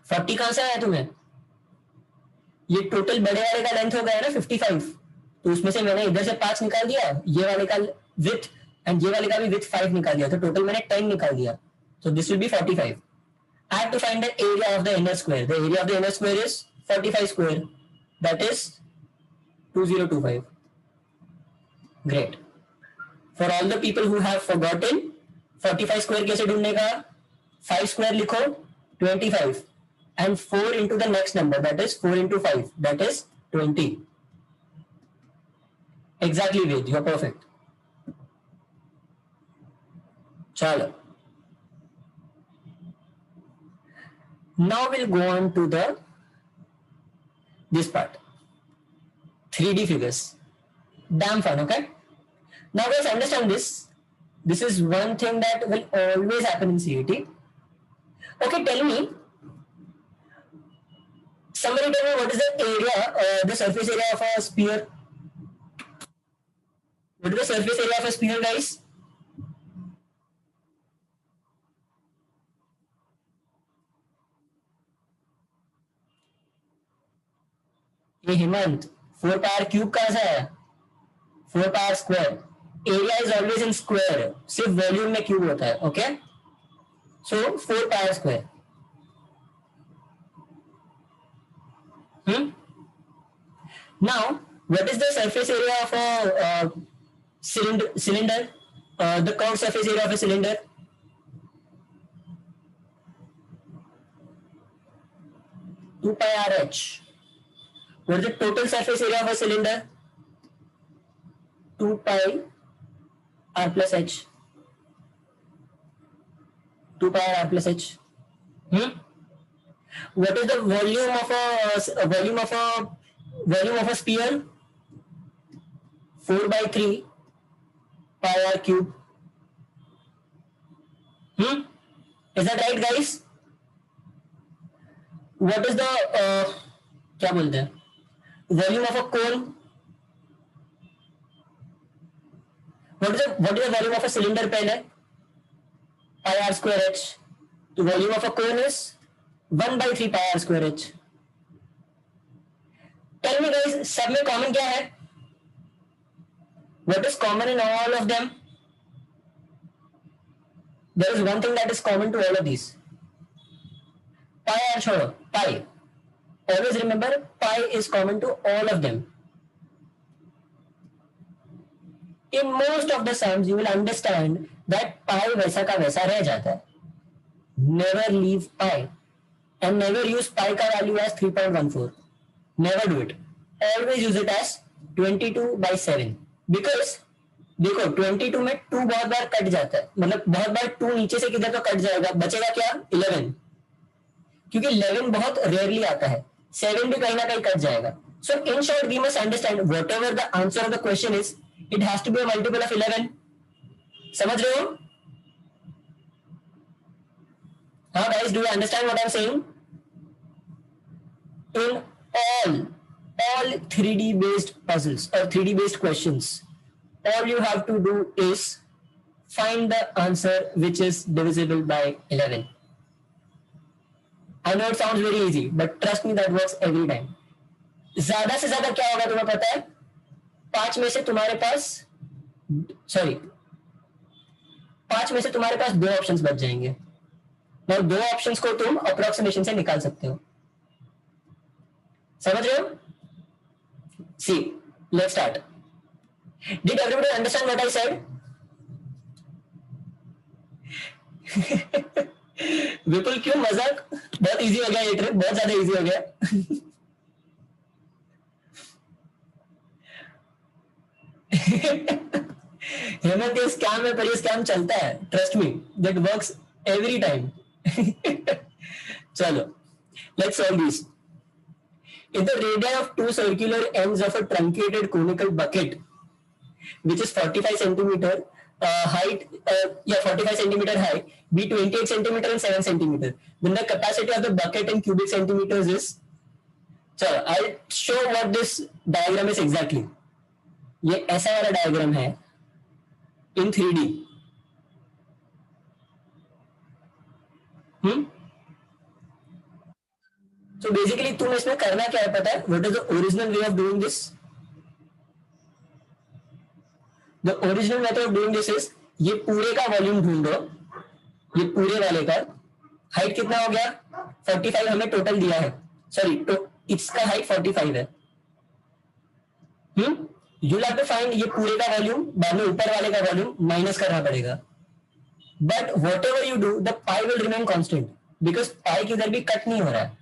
40 कहां से आया तुम्हें? ये टोटल बड़े वाले का लेंथ हो गया ना 55, तो उसमें से मैंने इधर से 5 निकाल दिया, ये वाले का विड्थ एंड ये वाले का भी विथ 5 निकाल दिया, तो टोटल मैंने 10 निकाल दिया, so this will be 45. I have to find the area of the inner square. The area of the inner square is 45 square, that is 2025. Great. For all the people who have forgotten, 45 square कैसे ढूंढने का? 5 square लिखो, 25, and 4 into the next number, that is 4 into 5, that is 20. Exactly, Ved, you're perfect. Chalo. Now we'll go on to this part, 3D figures. Damn fun, okay? Now guys, understand this. This is one thing that will always happen in CET. Okay, tell me. Somebody tell me what is the area, the surface area of a sphere? What is the surface area of a sphere, guys? ये Hemant, 4 power cube कहाँ से आया? 4 power square. Area is always in square, सिर्फ volume में cube होता है. Okay, so 4 power square. Now, what is the surface area of a cylinder? The curved surface area of a cylinder? Two pi RH. What is the total surface area of a cylinder? 2 pi R plus H. 2 pi R plus H. What is the volume of a sphere? 4 by 3 pi R cube. Is that right, guys? What is the क्या बोलते हैं? Volume of a cone. What is the volume of a cylinder पहले? Pi R square H. The volume of a cone is 1 by 3 pi R square H. Tell me guys, सब में common क्या है? What is common in all of them? There is one thing that is common to all of these. Pi R छोड़ो, pi. Always remember, pi is common to all of them. In most of the sums, you will understand that pi वैसा का वैसा रह जाता है. Never leave pi. And never use pi का value as 3.14. Never do it. Always use it as 22 by 7. Because देखो 22 में 2 बहुत बार कट जाता है, मतलब बहुत बार 2 नीचे से किधर तो कट जाएगा, बचेगा क्या? 11. क्योंकि 11 बहुत रेयरली आता है, 7 भी कहीं ना कहीं कट जाएगा. So in short, we must understand whatever the answer of the question is, it has to be a multiple of 11. समझ रहे हो? हाँ guys, do you understand what I'm saying? In all 3D based puzzles or 3D based questions, all you have to do is find the answer which is divisible by 11. I know it sounds very easy, but trust me, that works every time. ज्यादा से ज्यादा क्या होगा तुम्हें पता है? 5 में से तुम्हारे पास 2 ऑप्शंस बच जाएंगे. और 2 ऑप्शंस को तुम अप्रोक्सीमेशन से निकाल सकते हो. समझ रहे हो? See, let's start. Did everybody understand what I said? विपुल क्यों मजाक? बहुत इजी हो गया ये ट्रिक, बहुत ज्यादा इजी हो गया. हेमंत ये स्कैम है, पर ये स्कैम चलता है. Trust me, that works every time. चलो, let's solve this. If the radii of 2 circular ends of a truncated conical bucket, which is 45 centimeter height, 45 centimeter high, be 28 centimeter and 7 centimeter, then the capacity of the bucket in cubic centimeters is. So I'll show what this diagram is exactly. ये ऐसा वाला diagram है in 3D. So basically तुम इसमें करना क्या है पता है? What is the original way of doing this? The original method of doing this is, ये पूरे का वॉल्यूम ढूंढो, ये पूरे वाले का हाइट कितना हो गया 45 हमें टोटल दिया है, सॉरी तो इसका हाइट 45 है। यू हैव टू फाइंड ये पूरे का वॉल्यूम, बाद में ऊपर वाले का वॉल्यूम माइनस करना पड़ेगा। But whatever you do the pi will remain constant, because pi किधर भी कट नहीं हो रहा है,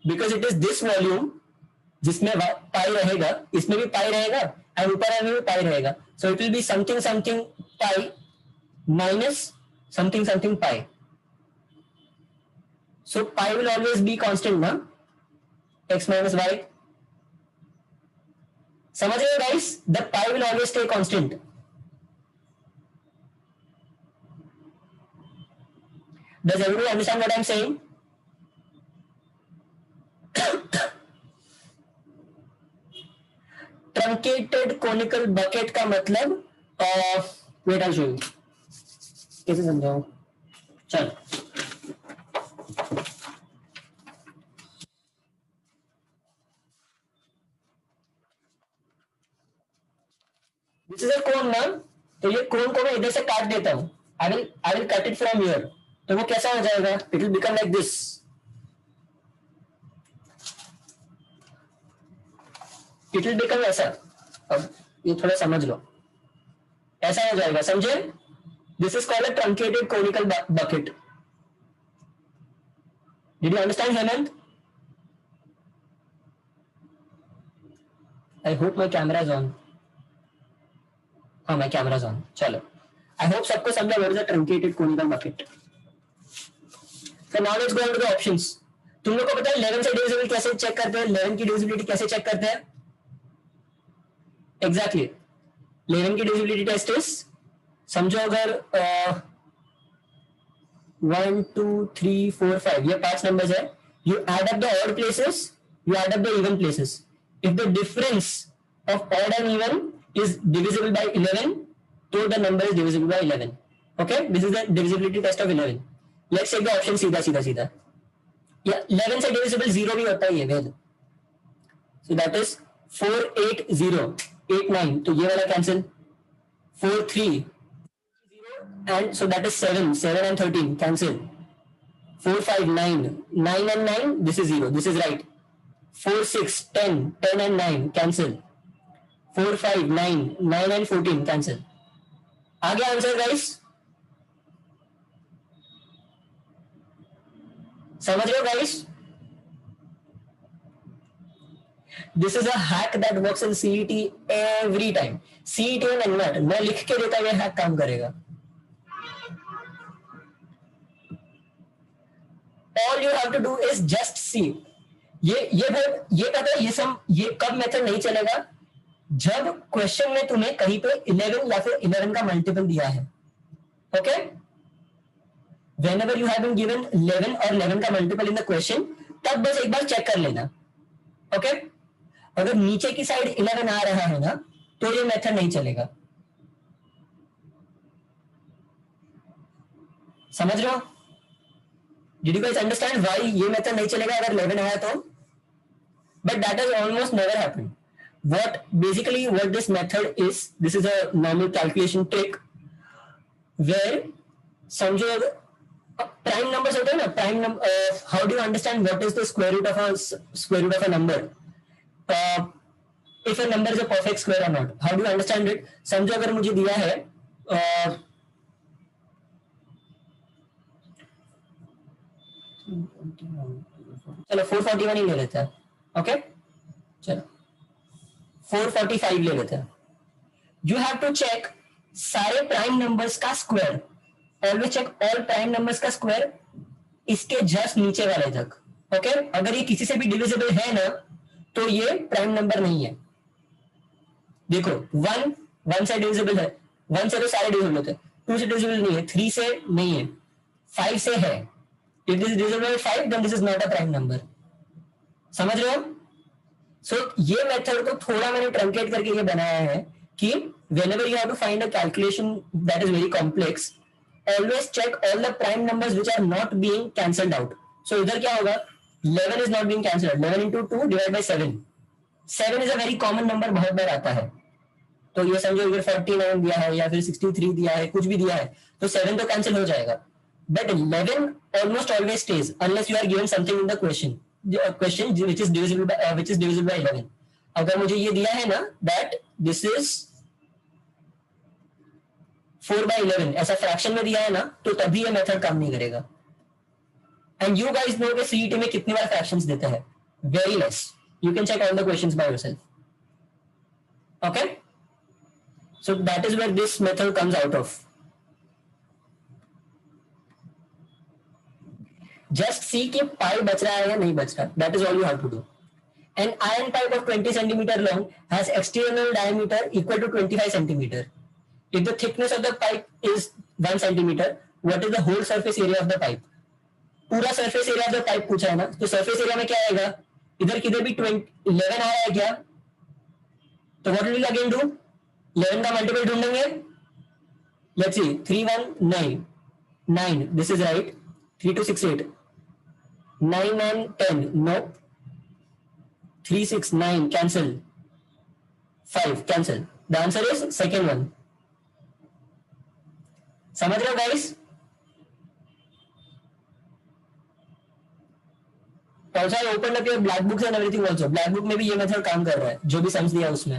because it is this volume जिसमें पाई रहेगा, इसमें भी पाई रहेगा एंड ऊपर वाले में भी पाई रहेगा, so it will be something something pi minus something something pi, so pi will always be constant ना, x माइनस वाई। समझ रहे हो guys, the pi will always stay constant. Does everybody understand what I'm saying? Truncated conical bucket का मतलब wait I'll show you, कैसे समझाऊं, चल this is अ कोन ना, तो ये कोन को मैं इधर से काट देता हूं, I will cut it from here, तो वो कैसा हो जाएगा, it will become like this, it will become ऐसा। अब ये थोड़ा समझ लो, ऐसा हो जाएगा, समझे? This is called a truncated conical bucket. Did you understand Hemant? I hope my camera is on. हाँ माई कैमरा इज ऑन, चलो आई होप सबको समझा what is a truncated conical bucket. So now let's go on to the options. तुम लोग को पता है 11 से डिविजिबल कैसे चेक करते हैं, 11 की डिविजिबिलिटी कैसे चेक करते हैं? एग्जैक्टली 11 की डिविजिबिलिटी टेस्ट इज, समझो अगर 1 2 3 4 5 ये 5 नंबर्स है, you add up the odd places, you add up the even places, if the difference of odd and even is divisible by 11 तो the number is divisible by 11। Okay, this is the divisibility test of 11। Let's take the option सीधा सीधा सीधा, या 11 से divisible 0 भी होता है ये वेद, सो दैट इज 4 8 0 8 9, तो ये वाला cancel, 4 3 and so that is 7 7 and 13 cancel, 4 5 9 9 and 9, this is 0, this is right, 4 6 10 10 and 9 cancel, 4 5 9 9 and 14 cancel। आगे आंसर गाइस, समझ रहे हो guys? This is a hack that works in CET every time, CET and NMAT, मैं लिख के देता हुआ hack काम करेगा। All you have to do is just see, ये पता है, ये कब मेथड नहीं चलेगा, जब क्वेश्चन में तुम्हें कहीं पे 11 या फिर 11 का मल्टीपल दिया है। Okay, whenever you have been given 11 और 11 का मल्टीपल इन द क्वेश्चन, तब बस एक बार चेक कर लेना। ओके, अगर नीचे की साइड 11 आ रहा है ना, तो ये मेथड नहीं चलेगा। समझ रहे हो? Did you guys understand why ये मेथड नहीं चलेगा अगर 11 आया तो? But that has almost never happened. What this method is, this is a normal calculation trick where समझो प्राइम नंबर्स होते हैं ना, prime number, how do you understand what is the square root of a number, if a number is a perfect square और not, how do you understand it? समझो अगर मुझे दिया है चलो 441 ही ले लेते हैं। ओके, चलो 445 ले लेते हैं। यू हैव टू चेक सारे प्राइम नंबर्स का square, always check all prime numbers का स्क्वायर इसके जस्ट नीचे वाले तक। ओके, अगर ये किसी से भी डिविजिबल है ना, तो ये प्राइम नंबर नहीं है। देखो 1 से डिविजिबल है, 1 से तो सारे डिविजिबल होते हैं, 2 से डिविजिबल नहीं है, 3 से नहीं है, 5 से है। If this is divisible by 5, then this is not a prime number. समझ रहे हो? So ये मेथड को थोड़ा मैंने ट्रंकेट करके ये बनाया है कि whenever you have to find a calculation that is very complex, always check all the prime numbers which are not being cancelled out. So इधर क्या होगा? 11 is not being cancelled. 11 into 2 divided by 7. 7 is a very common number, बहुत बार आता है। तो ये समझो अगर 49 दिया है या फिर 63 दिया है, कुछ भी दिया है, तो 7 तो कैंसिल हो जाएगा, but 11 almost always stays unless you are given something in the question which is divisible by 11. अगर मुझे ये दिया है ना that this is 4/11 ऐसा फ्रैक्शन में दिया है ना, तो तभी ये मेथड काम नहीं करेगा. एंड यू गाइस नो कि सीईटी में कितनी बार फ्रैक्शंस देते हैं, very less. You can check all the questions by yourself. Okay, so that is where this method comes out of. Just see कि पाई बच रहा है या नहीं बच रहा. That is all you have to do. An iron pipe of 20 centimeter long has external diameter equal to 25 centimeter. If the thickness of the pipe is 1 centimeter, what is the whole surface area of the pipe? पूरा surface area of the pipe पूछा है ना, तो surface area में क्या आएगा, इधर किधर भी 11 आ रहा है क्या, तो what will we again do, 11 का multiple ढूंढेंगे. Let's see, 3 1 9 9, this is right. 3 2 6 8, 9 9 10, no. 3 6 9 cancel, 5 cancel. The answer is second one. समझ रहे हो guys? Also I opened up your black books and everything also. Black book में भी ये method काम कर रहा है, जो भी सम्स दिया उसमें.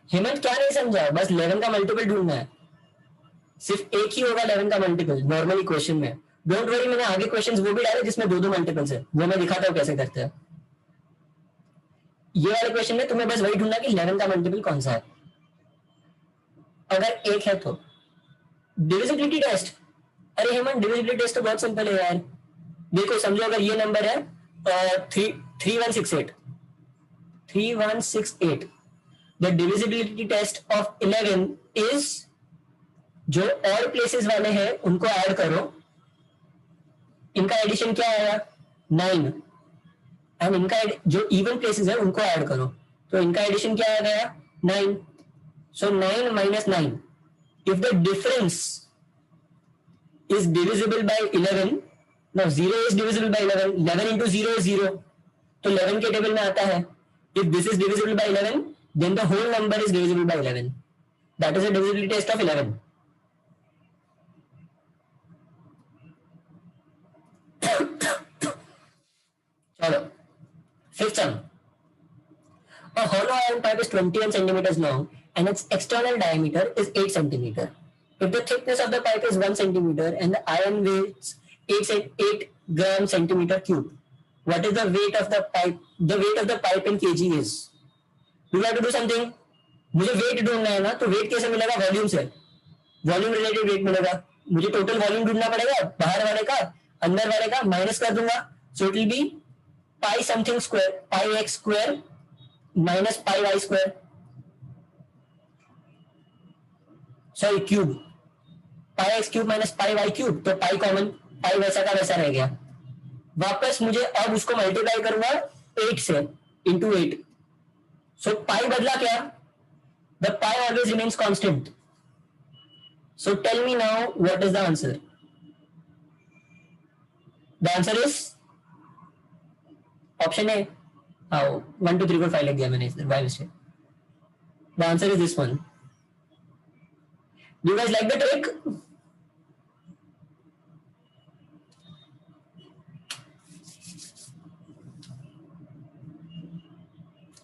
हेमंत क्या नहीं समझा, बस 11 का मल्टीपल ढूंढना है. सिर्फ एक ही होगा 11 का मल्टीपल नॉर्मल इक्वेशन में. डोंट वरी, मैंने आगे क्वेश्चंस वो भी डाले जिसमें 2 मल्टीपल्स है, वो मैं दिखाता हूँ कैसे करते हैं. ये वाले क्वेश्चन में तुम्हें बस वही ढूंढना कि 11 का मल्टीपल कौन सा है. अगर एक है तो डिविजिबिलिटी टेस्ट. अरे हेमंत डिविजिबिलिटी टेस्ट तो बहुत सिंपल है यार. देखो समझो, अगर ये नंबर है 3168 3168, the divisibility test of 11 is, जो और प्लेसेस वाले हैं उनको ऐड करो, इनका एडिशन क्या आया 9, एंड इनका जो इवन प्लेसेस है उनको ऐड करो, तो इनका एडिशन क्या आ गया 9. So 9 minus 9, if the difference is divisible by 11, no 0 is divisible by 11, 11 into 0 is 0, तो 11 के टेबल में आता है. If this is divisible by 11, then the whole number is divisible by 11. That is a divisibility test of 11. चलो, fifth sum. A hollow iron pipe is 21 centimeters long and its external diameter is 8 centimeter. If the thickness of the pipe is 1 centimeter and the iron weighs 8 gram centimeter cube, what is the weight of the pipe? The weight of the pipe in kg is. You have to do something. मुझे weight ढूंढना है ना, तो weight कैसे मिलेगा, volume से. Volume related weight मिलेगा. मुझे टोटल वॉल्यूम ढूंढना पड़ेगा, बाहर वाले का अंदर वाले का माइनस कर दूंगा, so it will be pi something square, pi x square minus pi y square, sorry cube, pi x cube minus pi y cube, तो pi कॉमन, pi वैसा का वैसा रह गया. वापस मुझे अब उसको मल्टीप्लाई करूंगा 8 से, into 8, so pi बदला क्या, the pi always remains constant. So tell me now what is the answer. The answer is option A. 1 2 3 4 5 लिख दिया मैंने इधर by mistake. The answer is this one. Do you guys like the trick?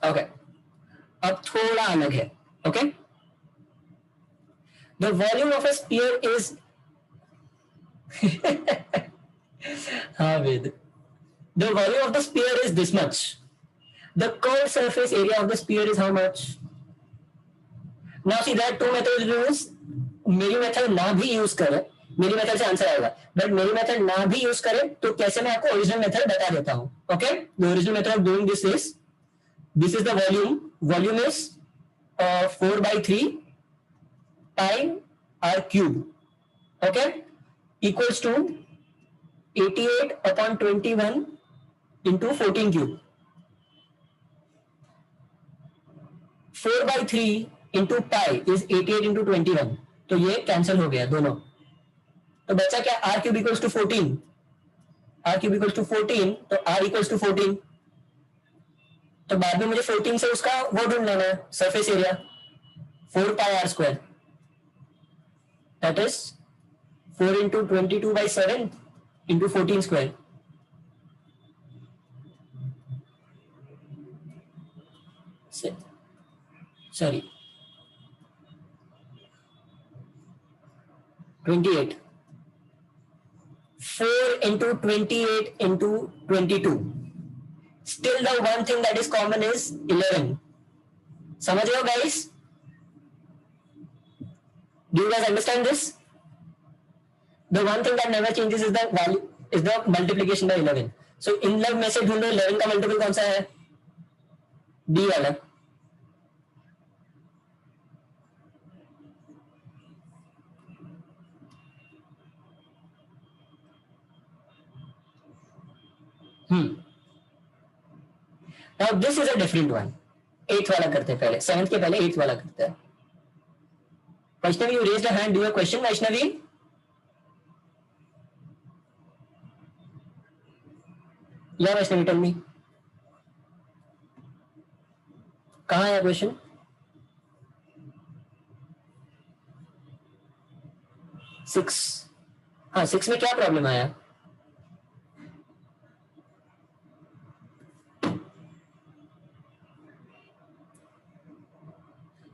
Okay. अब थोड़ा अलग है. Okay. The volume of a sphere is हाँ वेद. The volume of the sphere is this much. The curved surface area of the sphere is how much? Now see there are two methods use. मेरी method ना भी use करे, मेरी method से answer आएगा, but मेरी method ना भी यूज करे तो कैसे मैं आपको ओरिजिनल मेथड बता देता हूँ. Okay, the original method of doing this is the volume. Volume is 4/3 pi r cube. Okay, equals to 88/21 into 14 cube. 4/3 into pi is 88 into 21. तो ये कैंसिल हो गया दोनों. तो बचा क्या, r cube equals to 14. r cube equals to 14, तो r equals to 14. तो बाद में मुझे 14 से उसका वो ढूंढ लेना है, surface area, 4 pi r square, that is 4 into 22/7 into 14 square. Sorry, 28. 4 into 28 into 22. Still the one thing that is common is 11. समझ रहे हो guys? Do you guys understand this? The one thing that never changes is the value, is the multiplication by 11. So in love में से ढूंढो 11 का multiple कौन सा है? D वाला. Now this is a different one. 8th वाला करते हैं पहले, 7th के पहले 8th वाला करते हैं. Vaishnavi, you raised a hand. Do you have a question, Vaishnavi? Yeah, Vaishnavi, tell me. कहाँ है क्वेश्चन? सिक्स. हाँ, 6 में क्या प्रॉब्लम आया?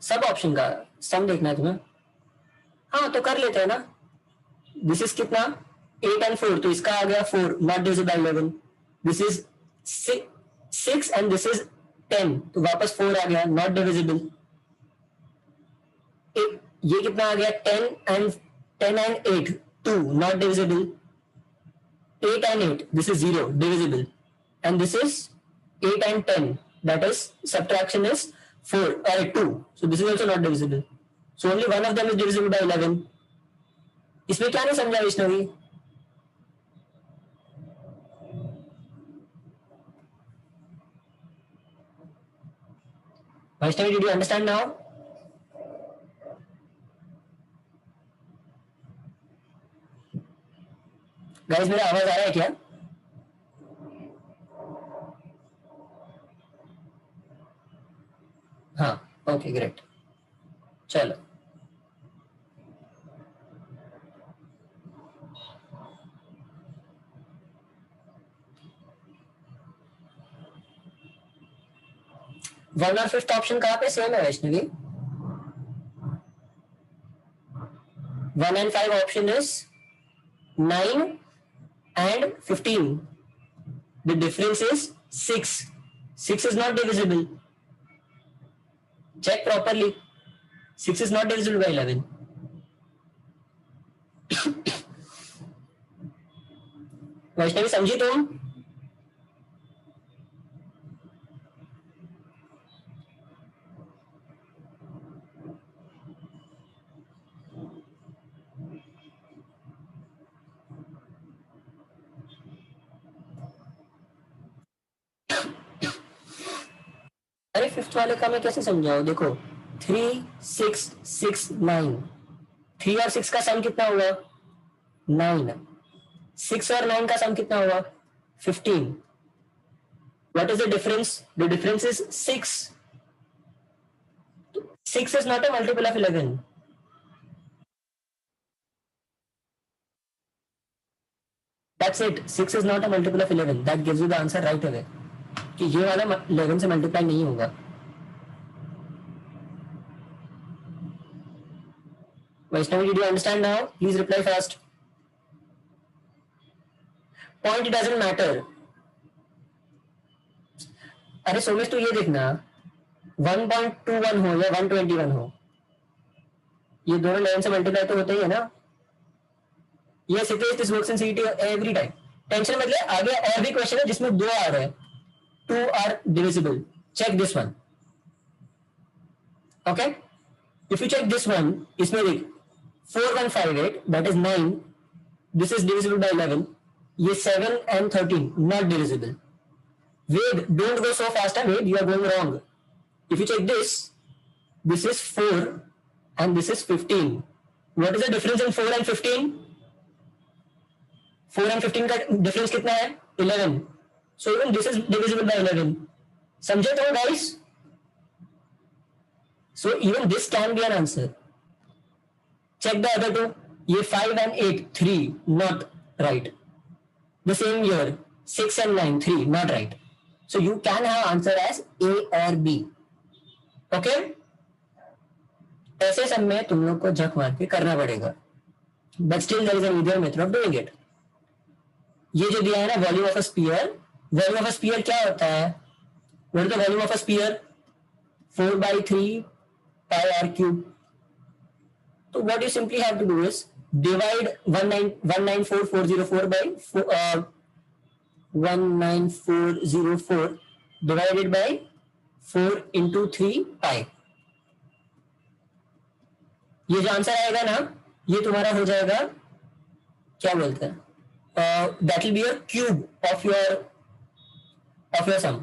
सब ऑप्शन का सम देखना है तुम्हें. हाँ तो कर लेते हैं ना. दिस इज कितना? 8 and 4, तो इसका आ गया 4, not divisible by 11. This is 6 and this is 10, तो वापस 4 आ गया, नॉट डिविजिबल. ये कितना आ गया? 10 and 8, 2, not divisible. 8 and 8, this is 0, divisible. And this is 8 and 10, that is subtraction is 4 or 2, so this is also not divisible. So only one of them is divisible by 11. इसमें क्या नहीं समझा Vaishnavi? Vaishnavi, did you understand now? Guys, मेरा आवाज आ रहा है क्या? हाँ, ओके ग्रेट. चलो, वन और फिफ्थ ऑप्शन कहाँ पे सेम है Vaishnavi? 1 and 5 option is 9 and 15. The difference is 6. 6 is not divisible. Check properly. 6 is not divisible by 11. Vaishnavi समझी तुम? अरे फिफ्थ वाले का मैं कैसे समझाऊं? देखो 3, 6, 6, 9. 3 और 6 का सम कितना हुआ? 9. 6 और 9 का सम कितना हुआ? 15. What is the difference? The difference is 6. 6 is not a multiple of 11. That's it. 6 is not a multiple of 11. That gives you the answer right away. कि ये वाला 11 से मल्टीप्लाई नहीं होगा. Vaishnavi, did you understand now? Please reply fast. Point doesn't matter. अरे सोमेश, तो ये देखना 1.21 हो या 121 हो, ये दोनों 11 से मल्टीप्लाई तो होते ही है ना. Yes, it is. This works in CET every time. Tension मत ले. आगे और भी क्वेश्चन है जिसमें 2 आ रहे हैं. 2 are divisible. Check this one. Okay? If you check this one, इसमें देख 4158, that is 9. This is divisible by 11. ये 7 and 13 not divisible. Wait, don't go so fast. Wait, you are going wrong. If you check this, this is 4 and this is 15. What is the difference in 4 and 15? 4 and 15 का difference कितना है? 11. So even this is divisible by 11. समझे तो guys? So even this can be an answer. Check the other two. ये 5 and 8 3 not right. The same year 6 and 9 3 not right. So you can have answer as A or B. Okay? ऐसे सब में तुम लोग को झक मार के करना पड़ेगा. But still there is an easier method of doing it. ये जो दिया है ना volume of a sphere, volume of a sphere क्या होता है? What is the volume of a sphere? 4/3 pi r cube. So what you simply have to do is divide 194,404 by 19404 divided by 4 into 3 pi. ये जो answer आएगा ना ये तुम्हारा हो जाएगा, क्या बोलते हैं, that will be a cube of your sum.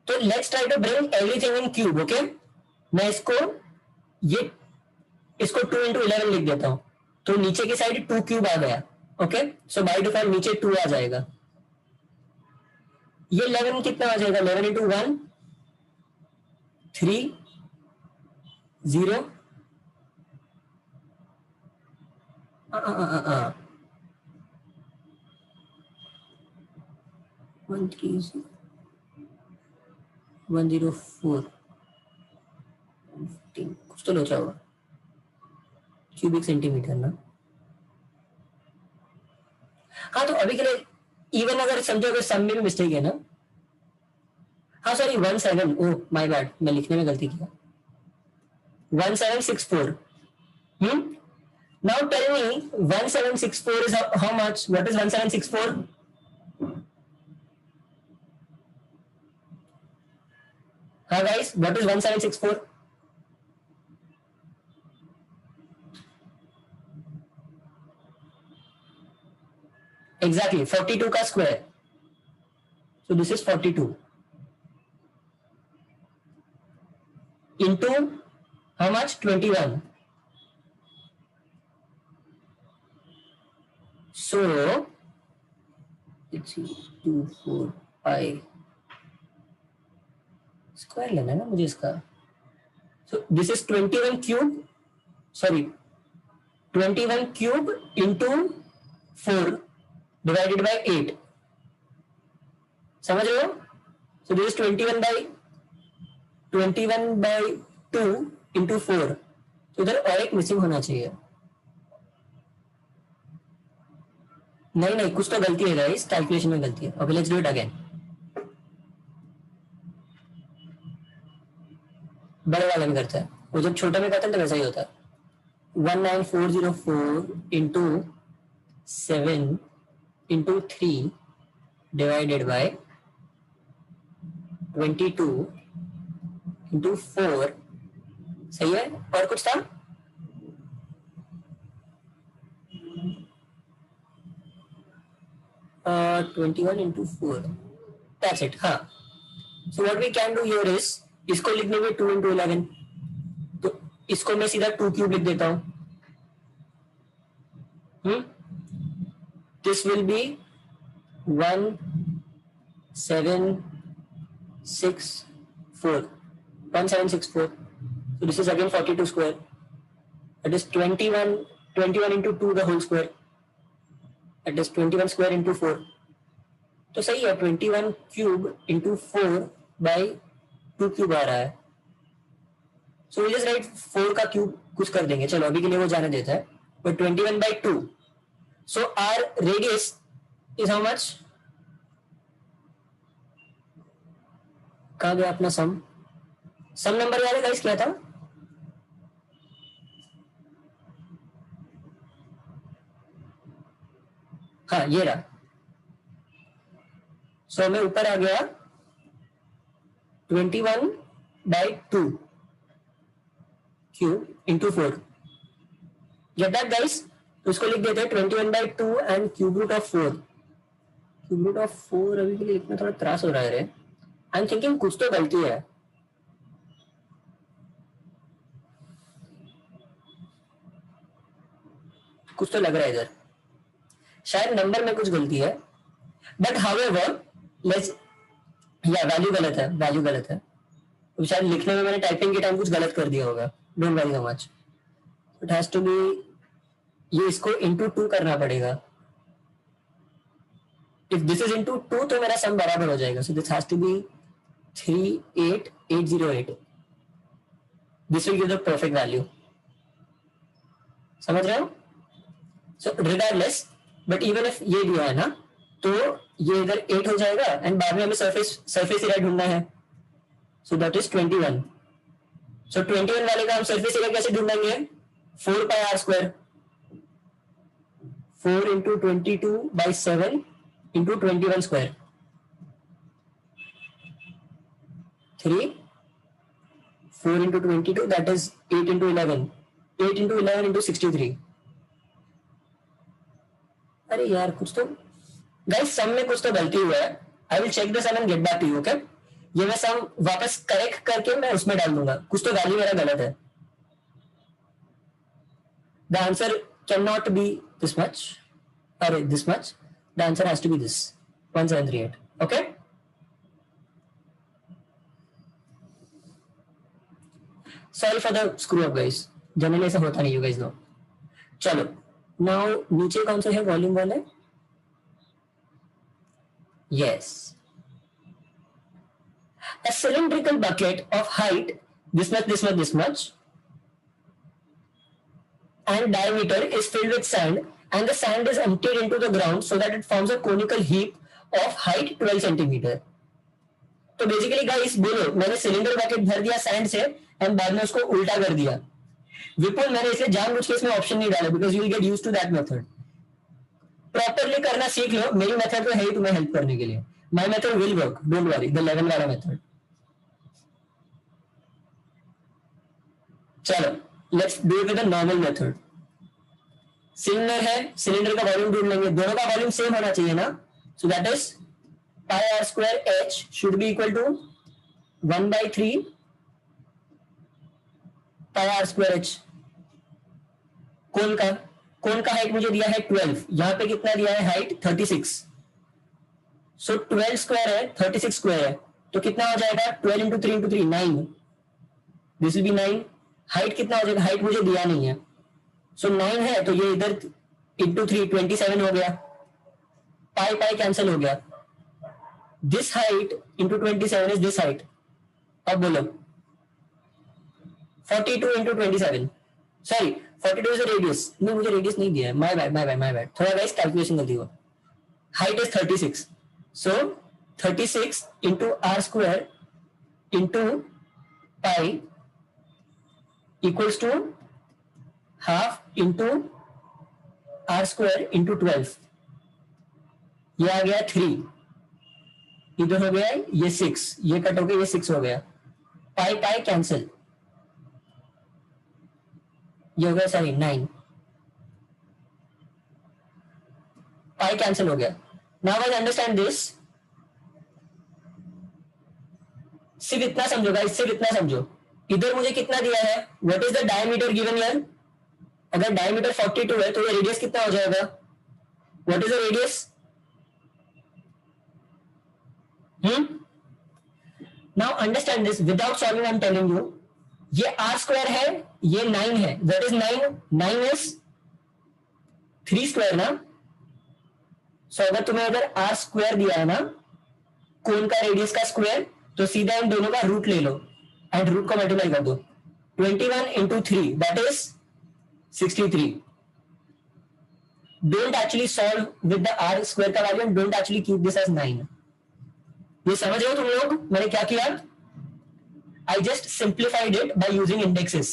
तो let's try to bring everything in cube. Okay, मैं इसको 2 into 11 लिख देता हूं. तो नीचे की साइड 2 क्यूब आ गया. ओके, सो बाय डिफॉल्ट नीचे 2 आ जाएगा. ये 11 कितना आ जाएगा? 11 into 1 3 0 104 कुछ तो लोचा होगा. क्यूबिक सेंटीमीटर ना. हाँ, तो अभी के लिए इवन अगर समझो अगर सम में भी मिस्टेक है ना. हाँ सॉरी 17. ओह माय बैड, मैं लिखने में गलती किया. 1764. Now tell me 1764 is how much? What is 1764? हाँ guys, what is 1764? Exactly 42 का square. So this is 42 into how much? 21. So let's see 2 4 pi square लेना है ना मुझे इसका. So this is 21 cube, sorry 21 cube into 4 divided by 8. समझ रहे हो? So this is 21 by 2 into 4. तो इधर और एक मिसिंग होना चाहिए. नहीं कुछ तो गलती है गाइस, कैलकुलेशन में गलती है. Okay let's do it again. बड़े वाले में करते हैं, वो जब छोटे में करते हैं तो वैसा ही होता है. 19404 into 7 into 3 divided by 22 into 4. सही है? और कुछ था? uh, 21 into 4. That's it. हाँ. So what we can do here is इसको लिखने में 2 into 11. तो इसको मैं सीधा 2 क्यूब लिख देता हूँ. This will be 1764. 1764. So this is again 42 square. That is 21 into 2 the whole square. That is 21 square into 4. तो सही है, 21 क्यूब into 4 by 2 क्यूब आ रहा है. So we just write 4 का क्यूब कुछ कर देंगे. चलो अभी के लिए वो जाने देता है. But 21 by 2. So our radius is how much? कहाँ गया अपना सम नंबर याद है गाइस क्या था? हाँ ये रहा. सो हमें ऊपर आ गया 21 by 2 cube into 4. Get that guys? तो इसको लिख देते हैं 21 by 2 and cube root of 4. Cube root of 4 अभी के लिए इतना थोड़ा त्रास हो रहा है रे. आई एम थिंकिंग कुछ तो गलती है. कुछ तो लग रहा है इधर, शायद नंबर में कुछ गलती है. बट हाउएवर लेट्स या वैल्यू गलत है, वैल्यू गलत है, तो शायद लिखने में मैंने टाइपिंग के टाइम कुछ गलत कर दिया होगा, don't worry so much. It has to be, ये इसको इंटू 2 करना पड़ेगा। इफ दिस इज इंटू 2 तो मेरा सम बराबर हो जाएगा, so this has to be 38808। This will give the perfect value, समझ रहे हो? So regardless, but even if ये दिया है ना, तो ये इधर 8 हो जाएगा एंड बाद में हमें सरफेस एरिया ढूंढना है, सो दैट इज 21। सो 21 वाले का हम सरफेस एरिया कैसे ढूंढेंगे? 4 pi r square, 4 into 22/7 into 21 square, 3, 4 into 22 that is 8 into 11, 8 into 11 into 63। अरे यार कुछ तो गाइस सम में कुछ तो गलती हुआ है, I will check the sum and get back to you, okay? ये मैं सम वापस करेक्ट करके मैं उसमें डाल दूंगा, कुछ तो वैल्यू मेरा गलत है। The answer can not be this much, अरे this much, the answer has to be this 1738, okay? Sorry for the screw up guys, generally ऐसा होता नहीं, यू गाइस नो। चलो नाउ नीचे कौन सा है वॉल्यूम वाला? Yes. A cylindrical bucket of height this much and diameter is filled with sand and the sand is emptied into the ground so that it forms a conical heap of height 12 centimeter. तो basically guys बोलो, मैंने cylinder bucket भर दिया sand से and बाद में उसको उल्टा कर दिया। विपुल मैंने इसलिए जानबूझ के इसमें ऑप्शन नहीं डाला because you will get used to that method. Properly करना सीख लो, मेरी मेथड तो है ही तुम्हें हेल्प करने के लिए। My method will work, don't worry, the 11 वाला मेथड। चलो let's do it with the normal method. Cylinder है, सिलेंडर का वॉल्यूम ढूंढ लेंगे, दोनों का वॉल्यूम सेम होना चाहिए ना, so that is pi r square h should be equal to 1/3 pi r square h. Cone का हाइट मुझे दिया है 12, यहां पे कितना दिया है हाइट 36, सो 12 स्क्वायर है 36 स्क्वायर है, तो कितना हो जाएगा 12 into 3 into 3 9, this will B 9। Height कितना हो जाएगा, हाइट मुझे दिया नहीं है, सो 9 है तो ये इधर इंटू 3 27 हो गया, पाई पाई कैंसिल हो गया, this height into 27 is this height. अब बोलो 42 इंटू 27, सॉरी 42 इज रेडियस, नहीं मुझे रेडियस नहीं दिया है, माय बैड, थोड़ा गाइस कैलकुलेशन गलती हुआ। Height is 36, so 36 into r square into pi equals to half into r square into 12, ये आ गया 3, इधर हो गया ये 6, ये कट हो गया ये 6 हो गया, पाई पाई कैंसिल, ये हो गया सॉरी 9, पाई कैंसिल हो गया। नाउ गाइस अंडरस्टैंड दिस, सिर्फ इतना समझो गाइस, सिर्फ इतना समझो, इधर मुझे कितना दिया है, what is the diameter given here, अगर डायमीटर 42 है तो ये रेडियस कितना हो जाएगा, what is the radius? Now understand this without solving, I am telling you, ये आर स्क्वायर है, ये 9 है, दैट इज 9 इज 3 स्क्वायर ना, सो अगर तुम्हें अगर आर स्क्वायर दिया है ना, कोन का रेडियस का स्क्वायर, तो सीधा इन दोनों का रूट ले लो एंड रूट को मल्टीप्लाई कर दो, 21 into 3 that is 63। Don't actually solve with the r square का value and don't actually keep this as 9। ये समझ रहे हो तुम लोग मैंने क्या किया? I just simplified it by using indexes.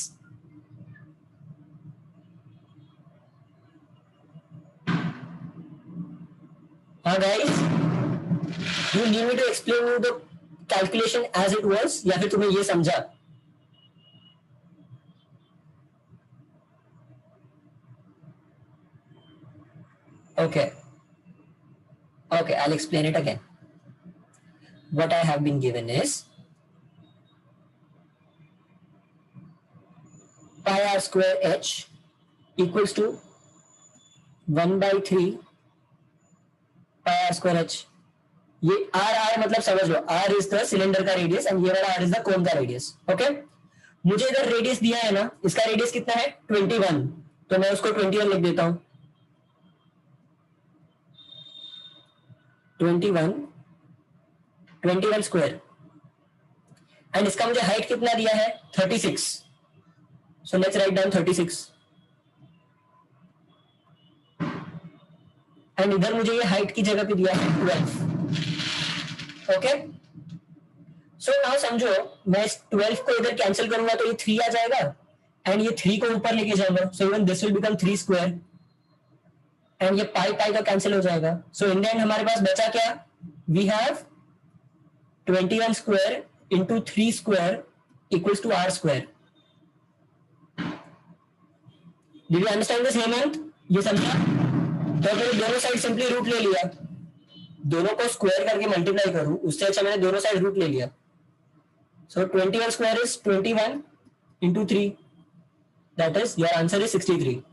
Guys, you need me to explain you the calculation as it was या फिर तुम्हें ये समझा? Okay, I'll explain it again. What I have been given is pi r square h equals to 1/3 pi r square h, ये are are मतलब समझ लो, are is the cylinder का radius and ये वाला आर इज द कोन का radius. Okay, मुझे इधर radius दिया है ना, इसका रेडियस कितना है 21, तो मैं उसको 21 लिख देता हूं। 21 स्क्वायर, एंड इसका मुझे हाइट कितना दिया है 36, so let's write down 36, and इधर मुझे ये हाइट की जगह पे दिया है 12। ओके, सो नाउ समझो, मैं इस 12 को इधर कैंसिल करूंगा तो ये 3 आ जाएगा, एंड ये 3 को ऊपर लेके जाऊंगा, सो even this will become 3 square, and ये पाई पाई का कैंसिल हो जाएगा। सो इन द एंड हमारे पास बचा क्या, we have 21 square into 3 square equals to r square. Did you understand this Hemant? ये समझा? तो मैंने दोनों साइड सिंपली रूट ले लिया, दोनों को स्क्वायर करके मल्टीप्लाई करूं उससे अच्छा मैंने दोनों साइड रूट ले लिया। सो 21 square is 21 into 3, that is your answer is 63.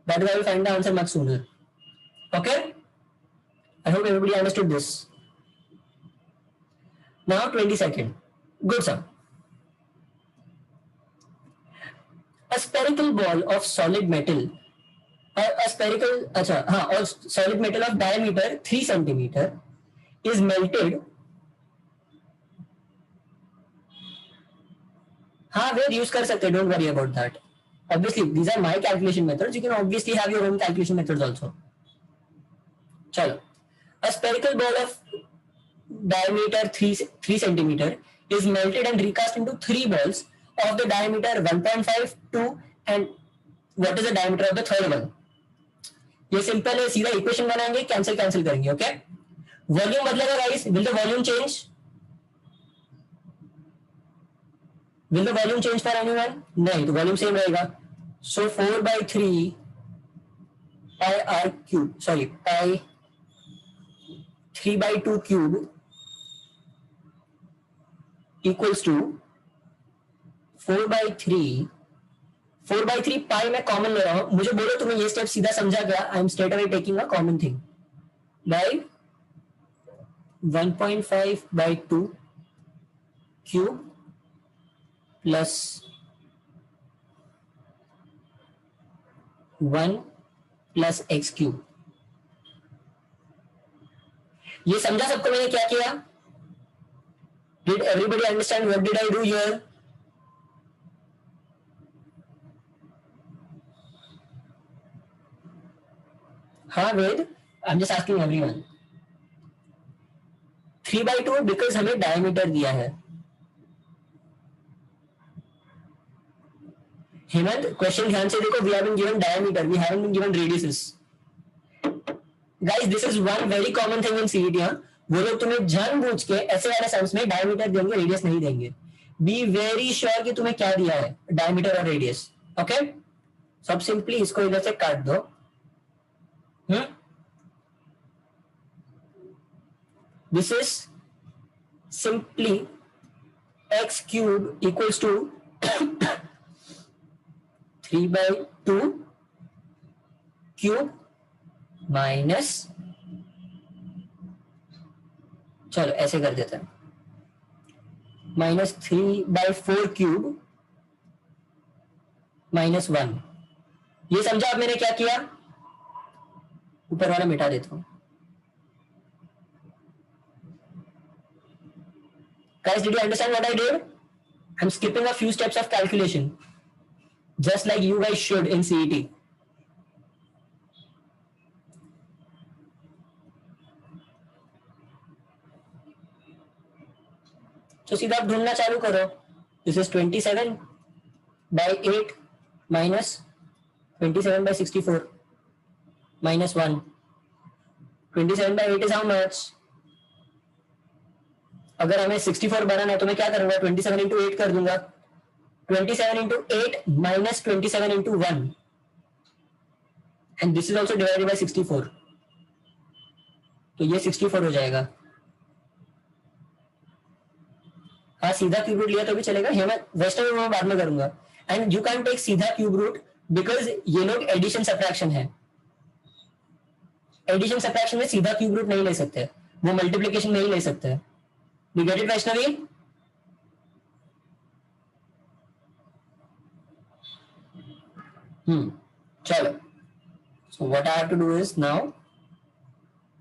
That is how you find the answer much sooner. Okay, I hope everybody understood this. Now 22nd, good sum. A spherical ball of solid metal, a spherical or solid metal of diameter 3 centimeter is melted. हाँ, वे use कर सकते हैं, don't worry about that. Obviously, these are my calculation methods. You can obviously have your own calculation methods also. चलो, a spherical ball of diameter 3 centimeter is melted and recast into 3 balls of the diameter 1.5, 2 and what is the diameter of the third one? ये simple है, सीधा equation बनाएंगे, cancel करेंगे। Okay, volume बदलेगा guys, will the volume change? Will the volume change for anyone? नहीं, तो volume same रहेगा। So 4/3 pi r cube, sorry, pi 3/2 cube equals to 4/3 pi मैं कॉमन ले रहा हूं, मुझे बोलो तुम्हें ये स्टेप सीधा समझा क्या? I am straight away taking a common thing by 1.5/2 cube plus 1 plus x cube. ये समझा सबको मैंने क्या किया? Did everybody understand what did I do here? हाँ Ved, I am just asking everyone. 3/2 because हमें डायमीटर दिया है। हेमंत, क्वेश्चन ध्यान से देखो, we have been given diameter, we haven't been given radiuses. Guys, this is one very common thing in CET. वो लोग तुम्हें जानबूझ के ऐसे वाले सम्स में डायमीटर देंगे, रेडियस नहीं देंगे। बी वेरी श्योर कि तुम्हें क्या दिया है, डायमीटर और रेडियस। ओके, सब सिंपली इसको इधर से काट दो। This is simply x cube equals to 3/2 cube minus, चलो ऐसे कर देते हैं, माइनस 3/4 क्यूब माइनस 1। ये समझा अब मैंने क्या किया? ऊपर वाला मिटा देता हूं। Guys, did you understand what I did? I'm skipping a few steps of calculation, just like you guys should in CET. तो सीधा आप ढूंढना चालू करो। This is 27/8 minus 27/64 minus 1। 27/8 is how much? अगर हमें 64 बनाना है तो मैं क्या करूंगा, 27 into 8 कर दूंगा। 27 into 8 minus 27 into 1 and this is also divided by 64, तो ये 64 हो जाएगा। हाँ, सीधा क्यूब रूट लिया तो भी चलेगा, वेस्टर्न मैं बाद में करूंगा। एंड यू कैन टेक सीधा क्यूब रूट बिकॉज ये लोग एडिशन सब्ट्रैक्शन है। एडिशन सब्ट्रैक्शन में सीधा क्यूब रूट नहीं ले सकते, वो मल्टीप्लीकेशन में ही ले सकते हैं. You get it, Vaishnavi? चलो. So what I have to do is now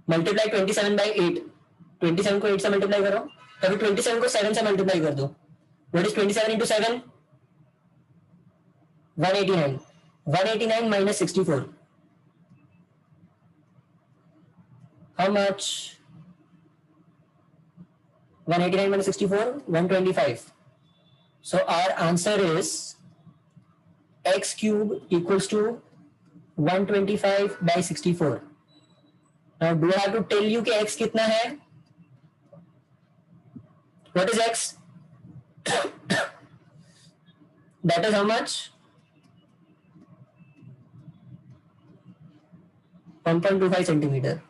multiply 27 by 8. 27 को 8 से मल्टीप्लाई करो, तभी 27 को 7 से मल्टीप्लाई कर दो. What is 27 into 7? 189. 189 minus 64. How much? 189 minus 64, 125. So our answer is x cube equals to 125 by 64. Now do I have to tell you कि x कितना है? What is x? That is how much? 1.25 centimeter.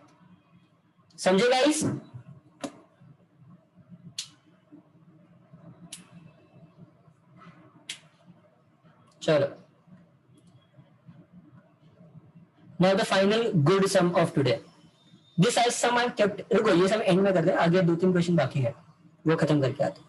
समझे guys? चलो. Now the final good sum of today. This as sum I kept. रुको ये सब and में कर दे, आगे 2-3 क्वेश्चन बाकी है, वो खत्म करके आते.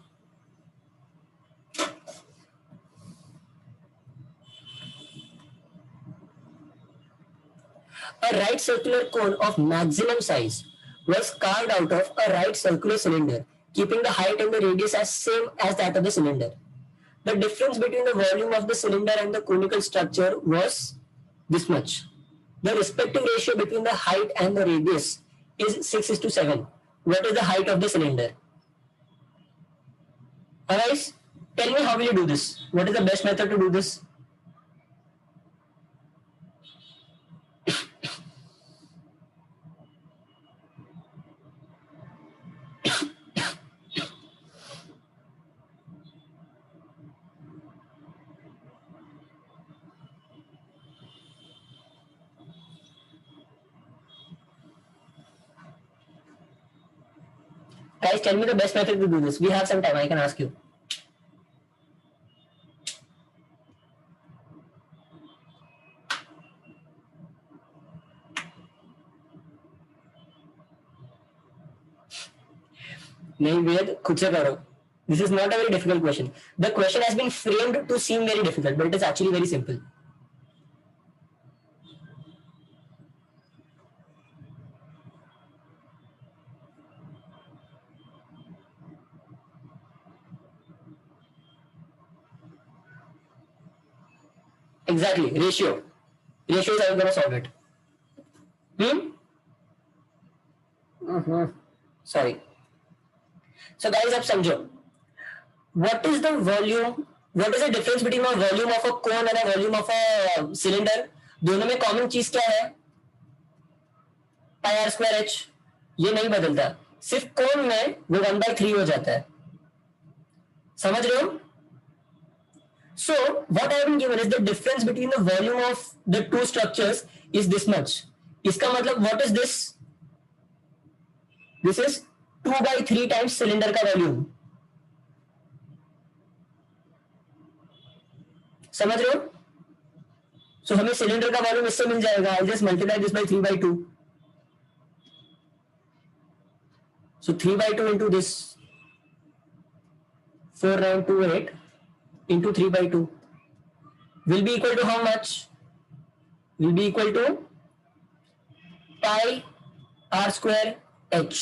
A right circular cone of maximum size was carved out of a right circular cylinder, keeping the height and the radius as same as that of the cylinder. The difference between the volume of the cylinder and the conical structure was this much. The respective ratio between the height and the radius is 6:7. What is the height of the cylinder? Alright, tell me how will you do this? What is the best method to do this? Guys, tell me the best method to do this. We have some time. I can ask you. नहीं वेद, खुद से करो. This is not a very difficult question. The question has been framed to seem very difficult, but it is actually very simple. Exactly, ratio. Ratio is how I'm going to solve it. Sorry. So guys, अब समझो. What is the volume? What is the difference between a volume of a cone and a volume of a cylinder? दोनों में common चीज क्या है? pi r square h. ये नहीं बदलता. सिर्फ cone में वो 1/3 हो जाता है. समझ रहे हो? So what I have been given is the difference between the volume of the two structures is this much. इसका मतलब what is this? This is 2/3 times cylinder का volume. समझ रहे हो? So हमें cylinder का volume इससे मिल जाएगा. I'll just multiply this by 3/2. So 3/2 into this 4928 into 3/2 will be equal to how much? Will be equal to pi r square h.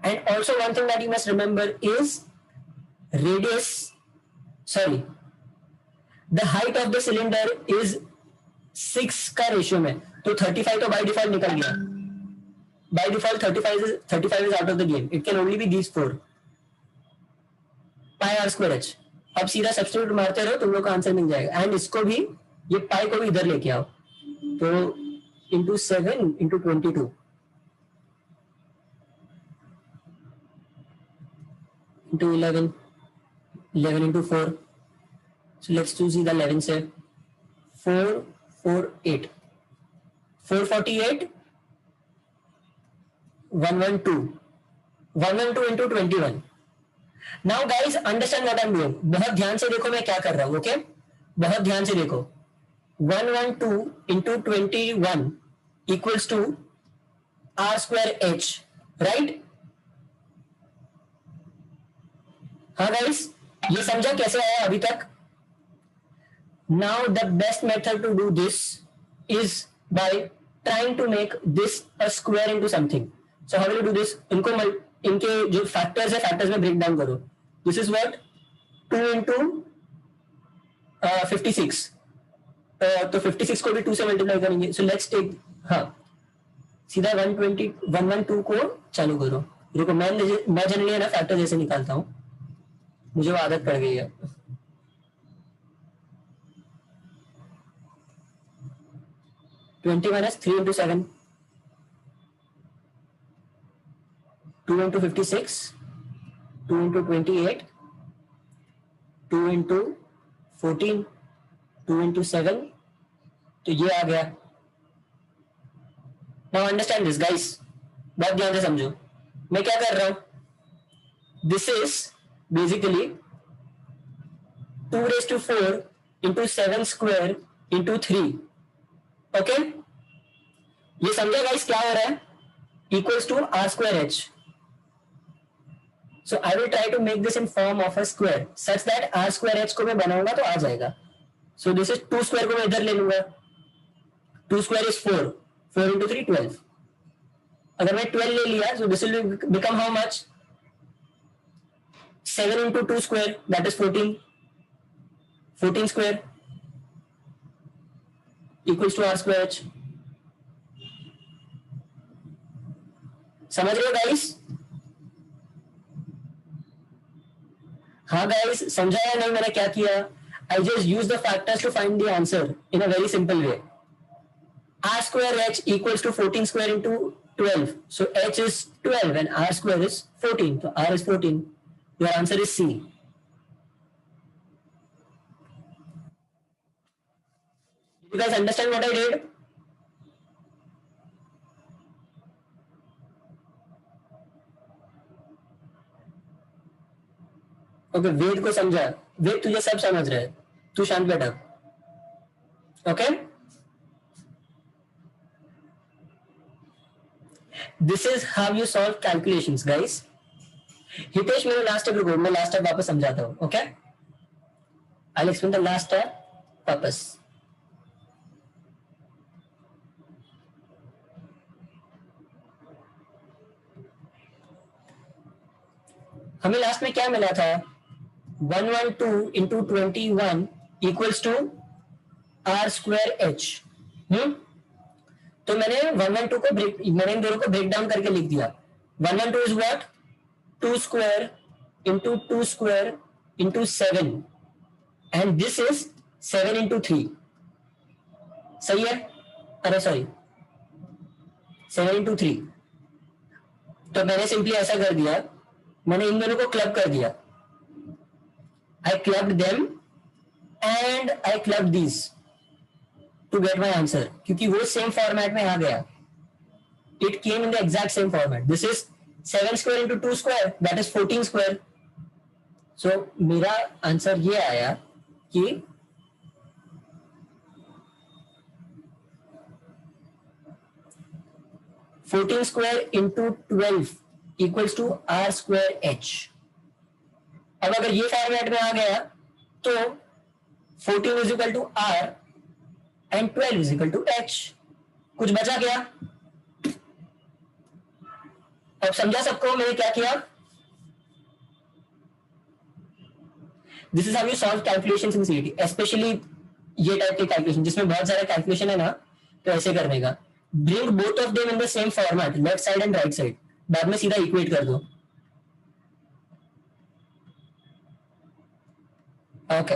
And also one thing that you must remember is radius, sorry, the height of the cylinder is 6 का ratio में, तो 35 तो by default निकल गया. By default 35 is out of the game. It can only be these 4. Pi r square h. अब सीधा substitute मारते रहो, तुम लोग का आंसर मिल जाएगा. एंड इसको भी, ये पाई को भी इधर लेके आओ, तो into 7 into 22 into 11 into 4. So let's do सीधा 11 से 448 448 112 into 21. Now guys, understand what I'm doing. बहुत ध्यान से देखो मैं क्या कर रहा हूँ, ओके? बहुत ध्यान से देखो. 112 into 21 equals to r square h, right? हाँ गाइस, ये समझा कैसे आया अभी तक? Now the best method to do this is by trying to make this a square into something. So how will you do this? इनके जो factors है, फैक्टर्स में ब्रेक डाउन करो. This is what 2 into 56. तो 56 को भी 2 से multiply करेंगे. So let's take, हाँ, सीधा 112 को चालू करो. देखो मैं जनरली है ना फैक्टर जैसे निकालता हूँ, मुझे वो आदत पड़ गई है. 20 minus 3 into 7, 2 into 56, 2 into 28, 2 into 14, 2 into 7, तो ये आ गया. Now understand this guys, बहुत ध्यान से समझो मैं क्या कर रहा हूं. This is basically 2 raised to 4 into 7 square into 3. Okay, ये समझा गाइस क्या हो रहा है? Equals to r square h. So I will try to make this in form of a square such that r square h को मैं बनाऊंगा तो आ जाएगा. सो दिस इज 2 स्क्वायर को मैं इधर ले लूंगा. 2 स्क्वायर इज 4, 4 इंटू 3 12. अगर मैं 12 ले लिया so this will become how much? 7 into 2 square that is 14, 14 square equals to r square h. समझ रहे हो गाइस? हाँ गाइस, समझा या नहीं मैंने क्या किया? I just use the factors to find the answer in a very simple way. R square h equals to 14 square into 12. So h is 12 and r square is 14. तो r is 14. Your answer is C. You guys understand what I did? Okay, Ved को समझा. वेद तुझे सब समझ रहा है, तू शांत बैठा. Okay, this is how you solve calculations guys. Hitesh मेरे लास्ट स्टेप रुको, मैं लास्ट स्टेप वापस समझाता हूं. Okay, I will explain the last step वापस. हमें लास्ट में क्या मिला था? 112 into 21 equals to r square h. तो मैंने 112 को मैंने इन दोनों को ब्रेक डाउन करके लिख दिया. 112 is what? 2 square into 2 square into 7 and this is 7 into 3. सही है? अरे सॉरी, 7 इंटू 3. तो मैंने सिंपली ऐसा कर दिया, मैंने इन दोनों को क्लब कर दिया. I clubbed them and I clubbed these to get my answer, क्योंकि वो सेम फॉर्मेट में आ गया. It came in the exact same format. This is 7 square into 2 square that is 14 square. So मेरा आंसर ये आया कि fourteen square into 12 equals to r square h. अब अगर ये फॉर्मेट में आ गया तो 14 is equal to r and 12 is equal to h. कुछ बचा क्या? अब समझा सबको मैंने क्या किया? This is how you solve calculations in CET, especially ये टाइप के कैलकुलेशन जिसमें बहुत सारा कैलकुलेशन है ना, तो ऐसे करने का. Bring both of them in the same format, left side and right side. बाद में सीधा इक्वेट कर दो. ओके,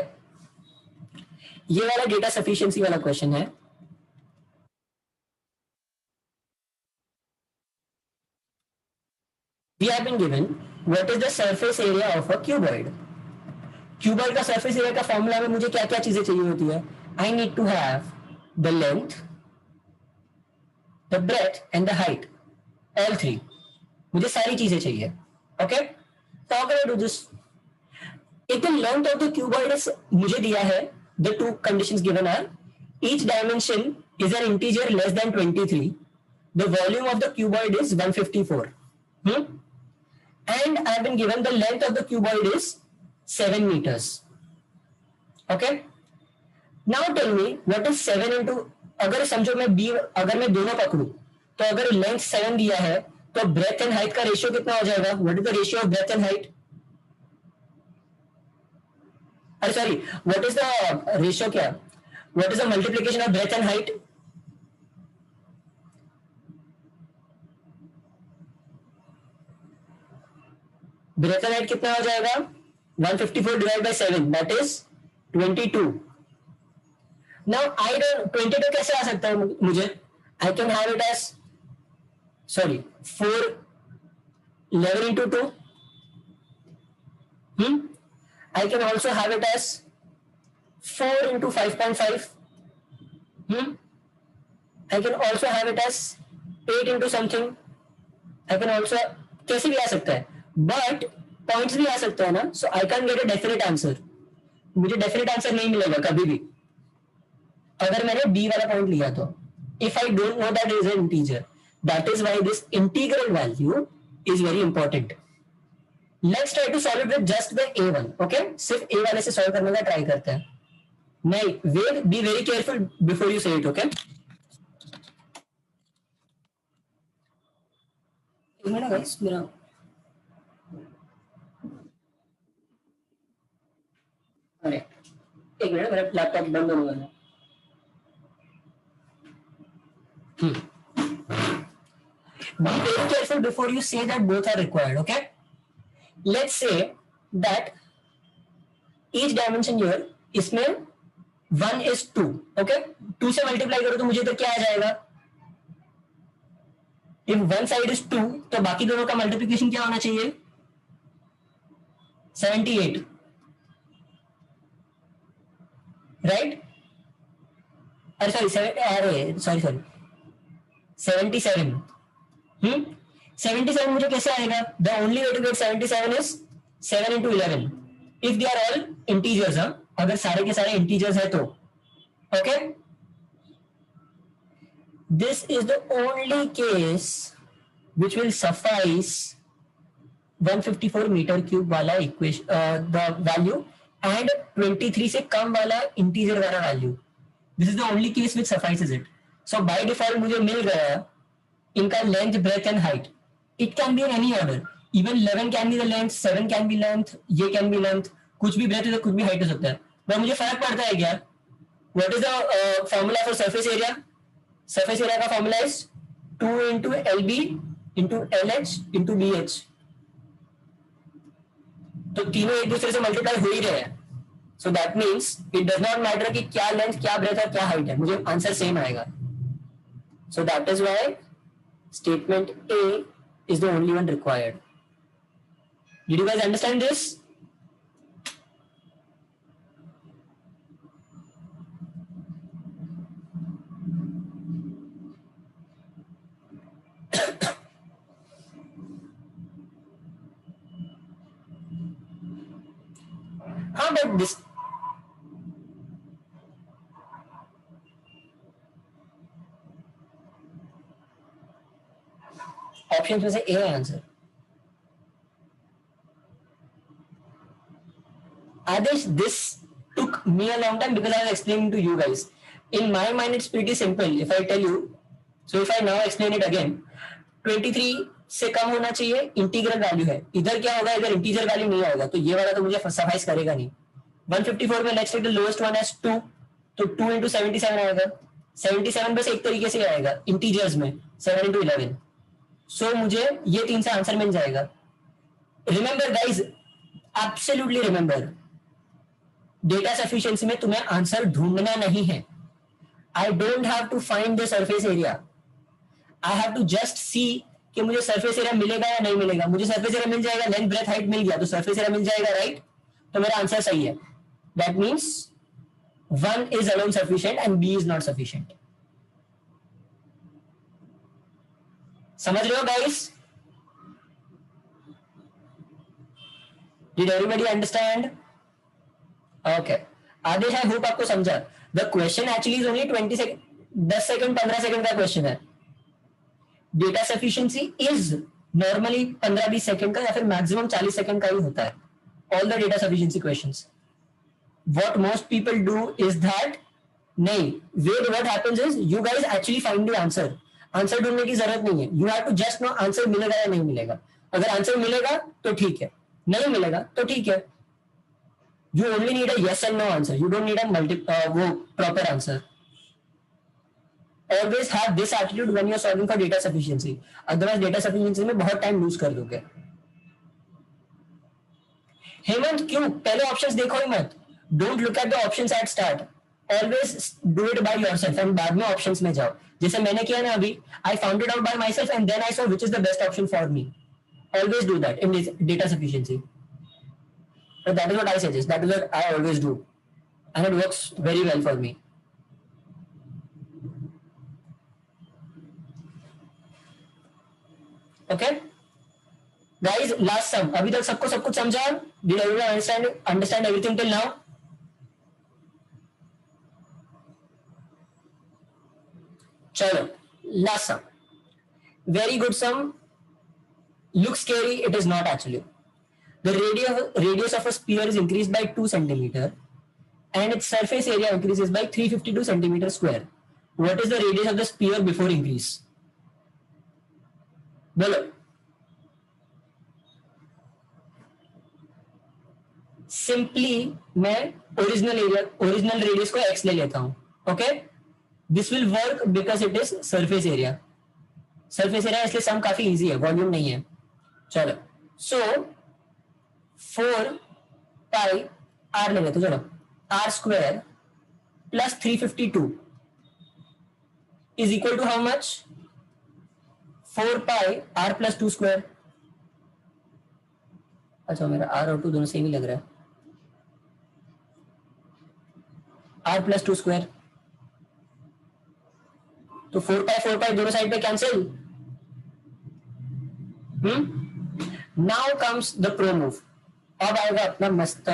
ये वाला डेटा सफिशिएंसी वाला क्वेश्चन है. We have been given what is the surface area of a cuboid. Cuboid का सरफेस एरिया का फॉर्मूला में मुझे क्या क्या चीजें चाहिए होती है? I need to have the length, the breadth and the height, all 3. मुझे सारी चीजें चाहिए. ओके, तो how can I do this? If the length of the cuboid is मुझे दिया है, the two conditions given are each dimension is an integer less than 23 The volume of the cuboid is 154. And I have been given the length of the cuboid is 7 meters. Okay. Now tell me what is 7 into, अगर समझो मैं b, अगर मैं दोनों पकड़ू तो अगर length 7 दिया है तो ब्रेथ एंड हाइट का रेशियो कितना हो जाएगा? What is the ratio of breadth and height? अरे sorry, what is the ratio, क्या what is the multiplication of breadth and height? Breadth and height कितना हो जाएगा? 154 divide by 7 that is 22. Now I don't, 22 कैसे आ सकता है मुझे? I can have it as, sorry 4 11 into 2. I can also have it as 4 into 5.5. I can also have it as 8 into something. I can also, कैसे भी आ सकता है, but points भी आ सकता है ना. So I can get a definite answer. मुझे definite answer नहीं मिलेगा कभी भी अगर मैंने बी वाला पॉइंट लिया तो. If I don't know that is an integer, that is why this integral value is very important. Let's try to solve it with just the a1. Okay, सिर्फ a वाले से सॉल्व करने का try करते हैं. नहीं, wait, be very careful before you say it. Okay, एक minute guys, मेरा अरे एक मिनट, मेरा लैपटॉप बंद होने वाला है. Be very careful before you say that both are required. Okay, let's say that each dimension here, इसमें 1 is 2. Okay, 2 से मल्टीप्लाई करो तो मुझे तो क्या आ जाएगा? If one side is 2 तो बाकी दोनों का मल्टीप्लिकेशन क्या होना चाहिए? 78. राइट? अरे सॉरी 77. 77 मुझे कैसे आएगा? The only way to get 77 is 7 into 11 if they are all integers. अगर सारे के सारे इंटीजर्स है तो. Okay, this is the only case which will suffice 154 meter cube वाला इक्वेशन, द वैल्यू, एंड 23 से कम वाला इंटीजर वाला value. This is the only case which suffices it. So by default मुझे मिल गया इनका length, breadth and height. It can be in any order. Even 11 can be the length, 7 can be length, ये can be length, कुछ भी breath है तो कुछ भी हाइट हो सकता है. पर मुझे फर्क पड़ता है क्या? What is the formula for surface area? Surface area का formula is 2 into LB into LH into BH. तो तीनों एक दूसरे से मल्टीप्लाई हो ही रहे हैं. So that means it does not matter कि क्या लेंथ, क्या ब्रेथ और क्या हाइट है, मुझे आंसर सेम आएगा. सो that is why statement A is the only one required. Did you guys understand this? How about this? Option में से ए है answer. Adesh, this took me a long time because I was explaining to you guys. In my mind, it's pretty simple. If I tell you, so if I now explain it again, 23 से कम होना चाहिए, integral value है. इधर क्या होगा? इधर integer value नहीं आएगा तो ये वाला तो मुझे सफाइस करेगा नहीं. 154 में let's take the lowest one as 2, तो 2 into 77 आएगा. 77 बस एक तरीके से आएगा इंटीजर्स में, 7 into 11. सो मुझे ये 3 से आंसर मिल जाएगा. Remember guys, absolutely remember, data sufficiency में तुम्हें आंसर ढूंढना नहीं है. I don't have to find the surface area. I have to just see कि मुझे सरफेस एरिया मिलेगा या नहीं मिलेगा. मुझे सरफेस एरिया मिल जाएगा, लेंथ, ब्रेथ, हाइट मिल गया तो सरफेस एरिया मिल जाएगा, राइट? तो मेरा आंसर सही है. That means 1 is alone sufficient and B is not sufficient. समझ रहे हो guys? Did everybody understand? Okay. Aadesh, I hope आपको समझा. The question actually is only 20 second, 10 second 15 second का क्वेश्चन है. Data sufficiency is normally 15-20 second का या फिर मैक्सिमम 40 सेकंड का ही होता है all the data sufficiency questions. What most people do is that नहीं, wait what happens is you guys actually find the answer. Answer ढूंढने की जरूरत नहीं है, you have to just know answer मिलेगा या नहीं मिलेगा. अगर आंसर मिलेगा तो ठीक है, नहीं मिलेगा तो ठीक है. You only need a yes and no answer, you don't need a वो proper answer. Always have this attitude when you're solving for data sufficiency. Otherwise data sufficiency में बहुत टाइम लूज कर दोगे. हेमंत क्यों? पहले ऑप्शंस देखो ही मत. Don't look at the options at start. Always do it by yourself and बाद में ऑप्शंस में जाओ. जैसे मैंने किया ना अभी, I found it out by my self and then I saw which is the best option for me. Always do that in data sufficiency. But that is what I suggest. That is what I always do. And it works very well for me. Okay? Guys, last sum. अभी तक सबको सब कुछ समझा? Did everyone understand everything till now? चलो, last sum. Very good sum. Looks scary, it is not actually. The radius of a sphere is increased by 2 centimeter and its surface area increases by 352 centimeter square. What is the radius of the sphere before increase? बोलो. Simply मैं original radius को x ले लेता हूं. Okay? This will work because it is surface area. Surface area इसलिए सम काफी easy है, volume नहीं है. चलो, सो 4 पाई आर ले लेते. चलो, r square plus 352 is equal to how much? 4 pi r plus 2 square. अच्छा, मेरा आर और 2 दोनों सेम ही लग रहा है. आर प्लस 2 स्क्वायर, तो 4 पाई दोनों साइड पे cancel. Now comes the pro move. अब आएगा अपना मस्त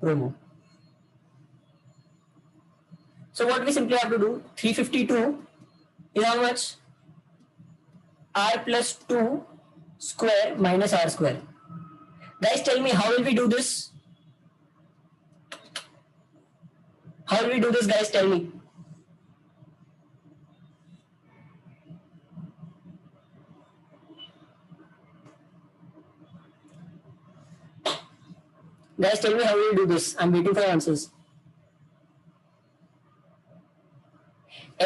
pro move. So what we simply have to do, 352 is how much? r plus 2 square minus r square. Guys, tell me, how will we do this? How will we do this, guys? Tell me. Guys, tell me how will you do this? I'm waiting for answers.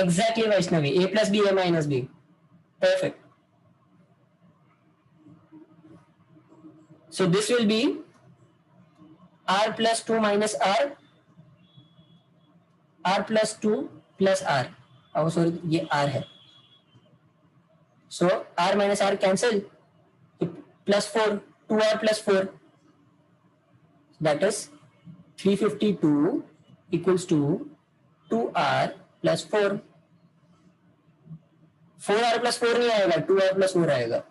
Exactly, Vaishnavi. A plus B, A minus B. Perfect. So this will be r plus 2 minus r, r plus 2 plus r. Oh, sorry, ये r है. So r minus r cancel. Plus 4, 2r plus 4. That is 352 equals to 2r plus 4. 4r plus 4 नहीं आएगा, 2r plus 4 आएगा.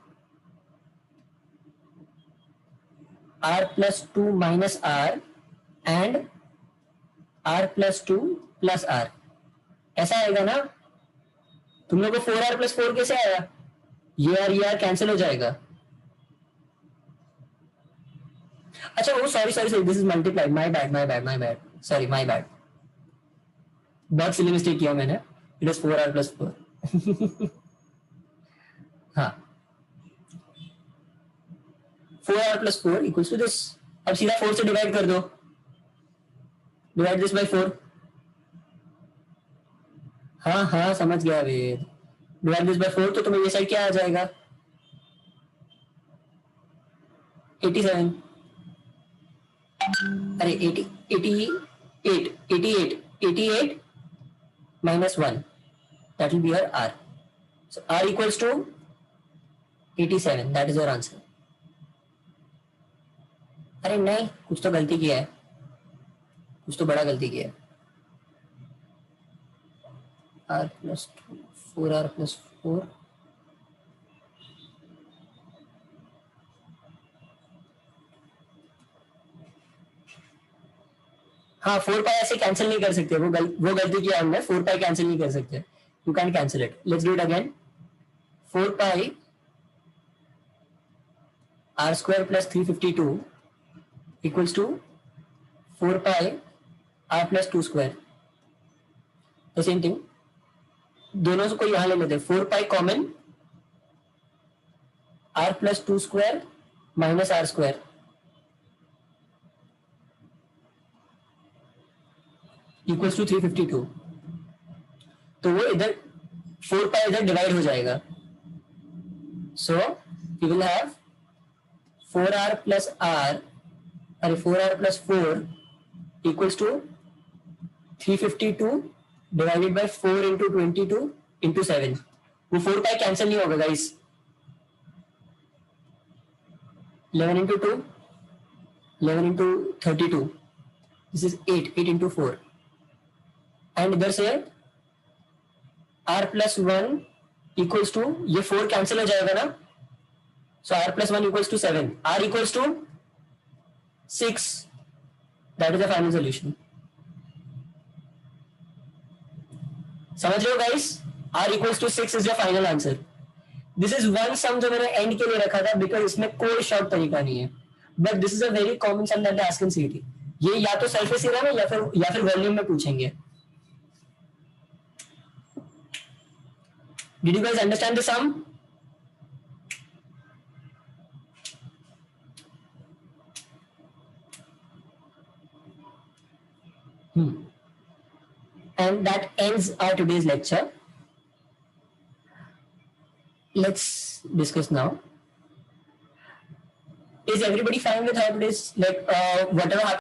r plus 2 minus r and r plus 2 plus r. ऐसा आएगा ना? तुम लोगों को 4r plus 4 कैसे आया? ये r कैंसिल हो जाएगा. अच्छा, वो sorry, this is multiplied. My bad. Sorry, my bad. बहुत सिली मिस्टेक किया मैंने. It is 4r plus 4. हाँ, 4r plus 4 equals to this. अब सीधा 4 से डिवाइड कर दो. Divide this by 4. हाँ, समझ गया वेद. डिवाइड दिस बाय 4 तो तुम्हें ये साइड क्या आ जाएगा? 87. अरे 88 minus 1. That will be your r. So r equals to 87. That is your answer. अरे नहीं, कुछ तो गलती किया है, कुछ तो बड़ा गलती किया है. r plus 2, 4r plus 4. हाँ, 4 पाई ऐसे कैंसिल नहीं कर सकते. वो गलती किया हमने. 4 पाई कैंसिल नहीं कर सकते. You can cancel it. Let's do it again. 4 pi r square plus 352 equals to 4 pi r plus 2 square. The same thing, दोनों को यहां ले लेते हैं. 4 pi common, r plus 2 square minus r square equals to 352. तो वो इधर 4 pi इधर डिवाइड हो जाएगा. So we will have 4r plus r, अरे 4r plus 4 equals to 352 divided by 4 into 22 into 7. वो 4 pi कैंसिल नहीं होगा guys. 11 into 2, 11 into 32. This is 8 into 4. And इधर से r plus 1 equals to, ये 4 कैंसिल हो जाएगा ना. So r plus 1 equals to 7. R equals to 6. That is the final solution. समझ रहे हो guys? R equals to 6 is your final answer. This is one sum जो मैंने end के लिए रखा था because इसमें कोई शॉर्ट तरीका नहीं है. But this is a very common sum that they ask in CET. ये या तो सरफेस एरिया में या फिर वॉल्यूम में पूछेंगे. Did you guys understand the sum? And that ends our today's lecture. Let's discuss now. Is everybody fine with how today's whatever happened?